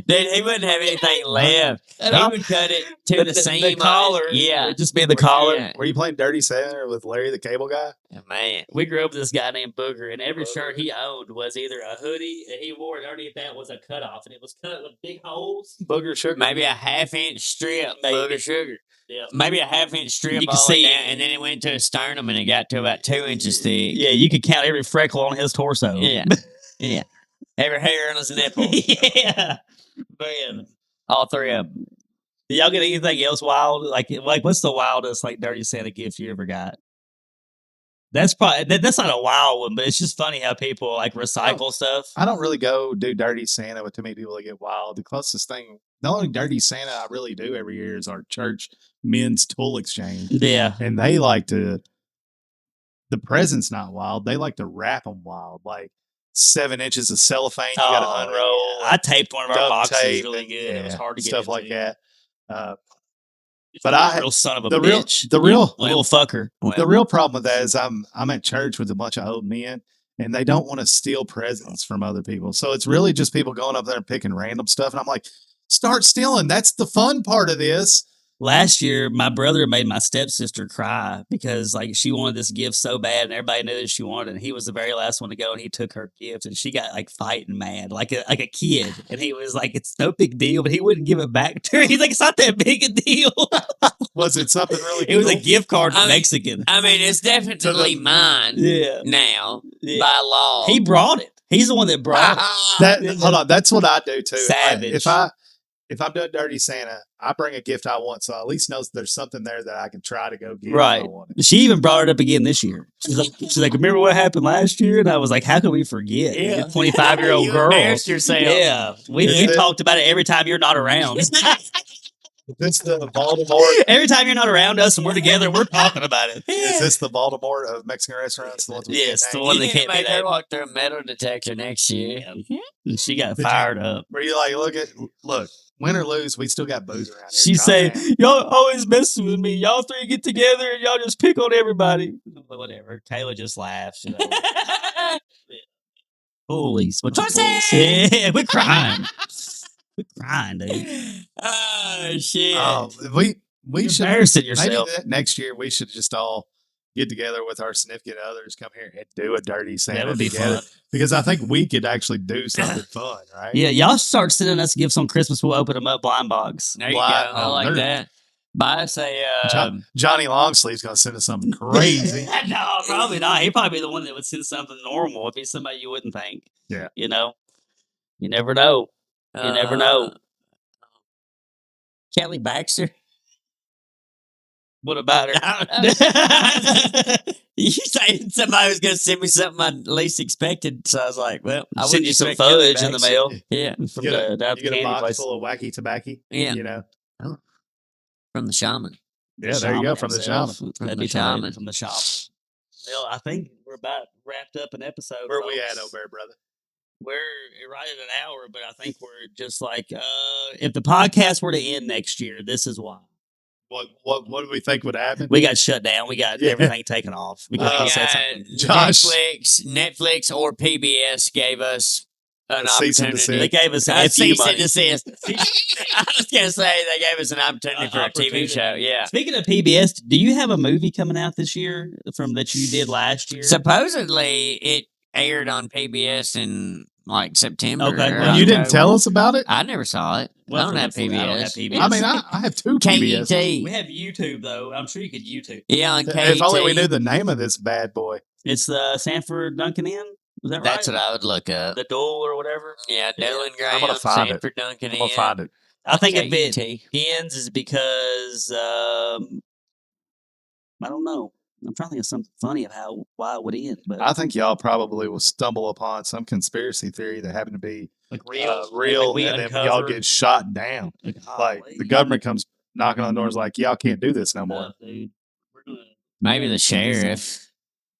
Dude, he wouldn't have anything left. He would cut it to the seam. The of collar. it. Yeah. It'd just be the collar. Yeah. Were you playing Dirty Santa with Larry the Cable Guy? Man. We grew up with this guy named Booger, and every shirt he owned was either a hoodie that he wore, and underneath that was a cutoff, and it was cut with big holes. Booger Sugar. Maybe a half-inch strip Maybe. of sugar. Yeah. Maybe a half-inch strip You can all the way see- down, and then it went to a sternum, and it got to about 2 inches thick. Yeah, you could count every freckle on his torso. Yeah. Yeah. Every hair on his nipple. Yeah. Man. All three of them. Did y'all get anything else wild? Like what's the wildest like Dirty Santa gift you ever got? That's probably that's not a wild one, but it's just funny how people like recycle stuff. I don't really go do Dirty Santa with too many people that get wild. The closest thing, the only Dirty Santa I really do every year is our church men's tool exchange. Yeah. And they like to, the present's not wild. They like to wrap them wild, like 7 inches of cellophane you got to unroll. I taped one of our duct boxes tape really and- good. It was yeah, hard to get stuff like into. that. But But I- real son of a the bitch. real little fucker. the real problem with that is I'm at church with a bunch of old men, and they don't want to steal presents from other people. So it's really just people going up there and picking random stuff. And I'm like, start stealing. That's the fun part of this. Last year, my brother made my stepsister cry because like she wanted this gift so bad, and everybody knew that she wanted it. And he was the very last one to go, and he took her gift, and she got like fighting mad, like a kid. And he was like, "It's no big deal," but he wouldn't give it back to her. He's like, "It's not that big a deal." Was it something really It was a cool? gift card to I mean- Mexican. I mean, it's definitely mine Yeah, now yeah. by law. He brought it. He's the one that brought. Hold on, that's what I do too. Savage. If I'm doing Dirty Santa, I bring a gift I want, so I at least knows there's something there that I can try to go get. if Right. I want it. She even brought it up again this year. She's like, remember what happened last year? And I was like, how can we forget? Yeah. 25-year-old You girl. embarrassed yourself. Yeah. We talked about it every time you're not around. Is this the Baltimore? Every time you're not around us and we're together, we're talking about it. Is this the Baltimore of Mexican restaurants? The ones we Yes, can't the name? one You that need to can't be make her named. walk through a metal detector next year. And she got Did you- fired up. Where you like, look, win or lose, we still got booze around here. She Calm said, down. y'all always messing with me. Y'all three get together and y'all just pick on everybody. Whatever. Taylor just laughs. You know. Bullies. What you Pussy! bullies? Yeah, we're crying. We're crying, dude. Oh shit! Oh, we You're should embarrassing maybe yourself. next year we should just all get together with our significant others, come here and do a Dirty Santa That would be together. fun. Because I think we could actually do something fun, right? Yeah, y'all start sending us gifts on Christmas. We'll open them up blind box. There you Why- go. I oh, like there- that. Buy us a. Johnny Longsleeve's gonna send us something crazy. No, probably not. He'd probably be the one that would send something normal. It'd be somebody you wouldn't think. Yeah. You know? You never know. You never know. Kelly Baxter. What about her? You said somebody was going to send me something I least expected, so I was like, "Well, I Send wouldn't you some expect Kelly fudge in the Baxter. mail Yeah, from Get a- the You get a candy box place. full of wacky tobacco. Yeah. You know. from the shaman. Yeah, there you go. From the himself. shaman. That'd From be the tight. shaman. From the shop. Well, I think we're about wrapped up an episode. Where we folks. at, O'Bear brother? We're right at an hour, but I think we're just like, if the podcast were to end next year, this is why. What do we think would happen? We got shut down. We got Yeah. everything taken off. We We got got said something. Josh. Netflix or PBS gave us an A cease and opportunity. They gave us A a few cease and money. desist. I was going to say they gave us an opportunity for a TV show. Opportunity. Yeah. Speaking of PBS, do you have a movie coming out this year from that you did last year? Supposedly it aired on PBS in like September. Okay, or well, You didn't October. tell us about it? I never saw it. Well, I don't have PBS. I don't have PBS. I mean, I have two PBS. KET. We have YouTube though. I'm sure you could YouTube. Yeah, on KET. If only we knew the name of this bad boy. It's the Sanford Duncan Inn. Is that right? That's what I would look up. The Dole or whatever. Yeah, Dylan I'm Graham, gonna find it. Sanford Duncan. I'm gonna find it. I think if it KET. ends is because I don't know. I'm trying to think of something funny of why it would end, but I think y'all probably will stumble upon some conspiracy theory that happened to be like real, like we and then y'all uncovered- get shot down. Like the government comes knocking on doors, like y'all can't do this no more. Dude. Maybe the sheriff.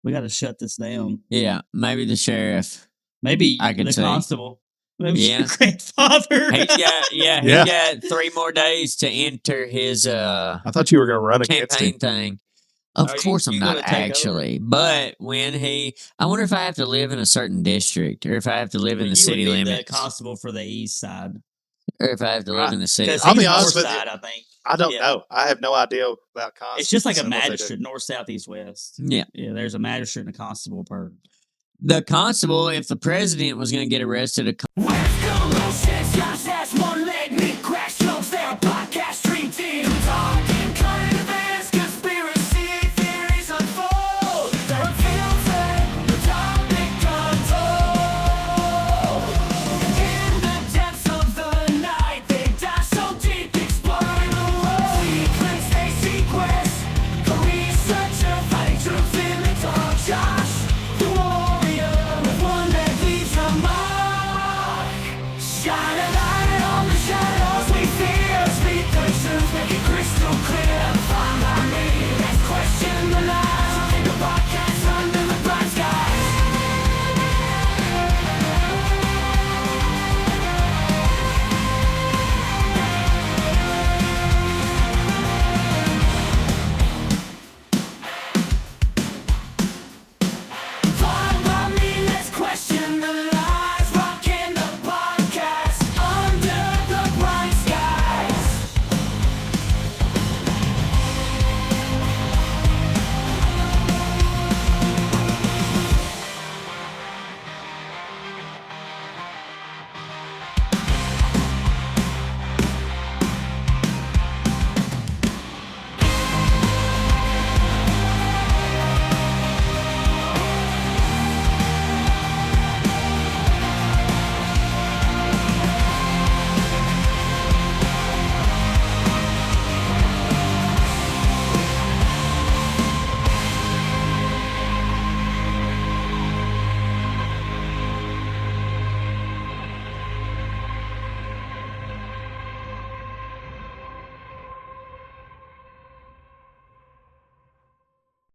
We got to shut this down. Yeah, maybe the sheriff. Maybe I can the see. constable. Maybe Yeah. your grandfather. He's got Yeah. got 3 more days to enter his I thought you were going to run against campaign him. thing. Of Are course, you I'm gonna not take over? actually, but when I wonder if I have to live in a certain district, or if I have to live in the You would city be limits, the constable for the east side. or if I have to live in the city. Because I'll be he's honest north with you. side, I think. I don't Yeah. know. I have no idea about constables. It's just like a and what they do. magistrate, north, south, east, west. Yeah, Yeah, there's a magistrate and a constable per. the constable. If the president was going to get arrested, West Coast,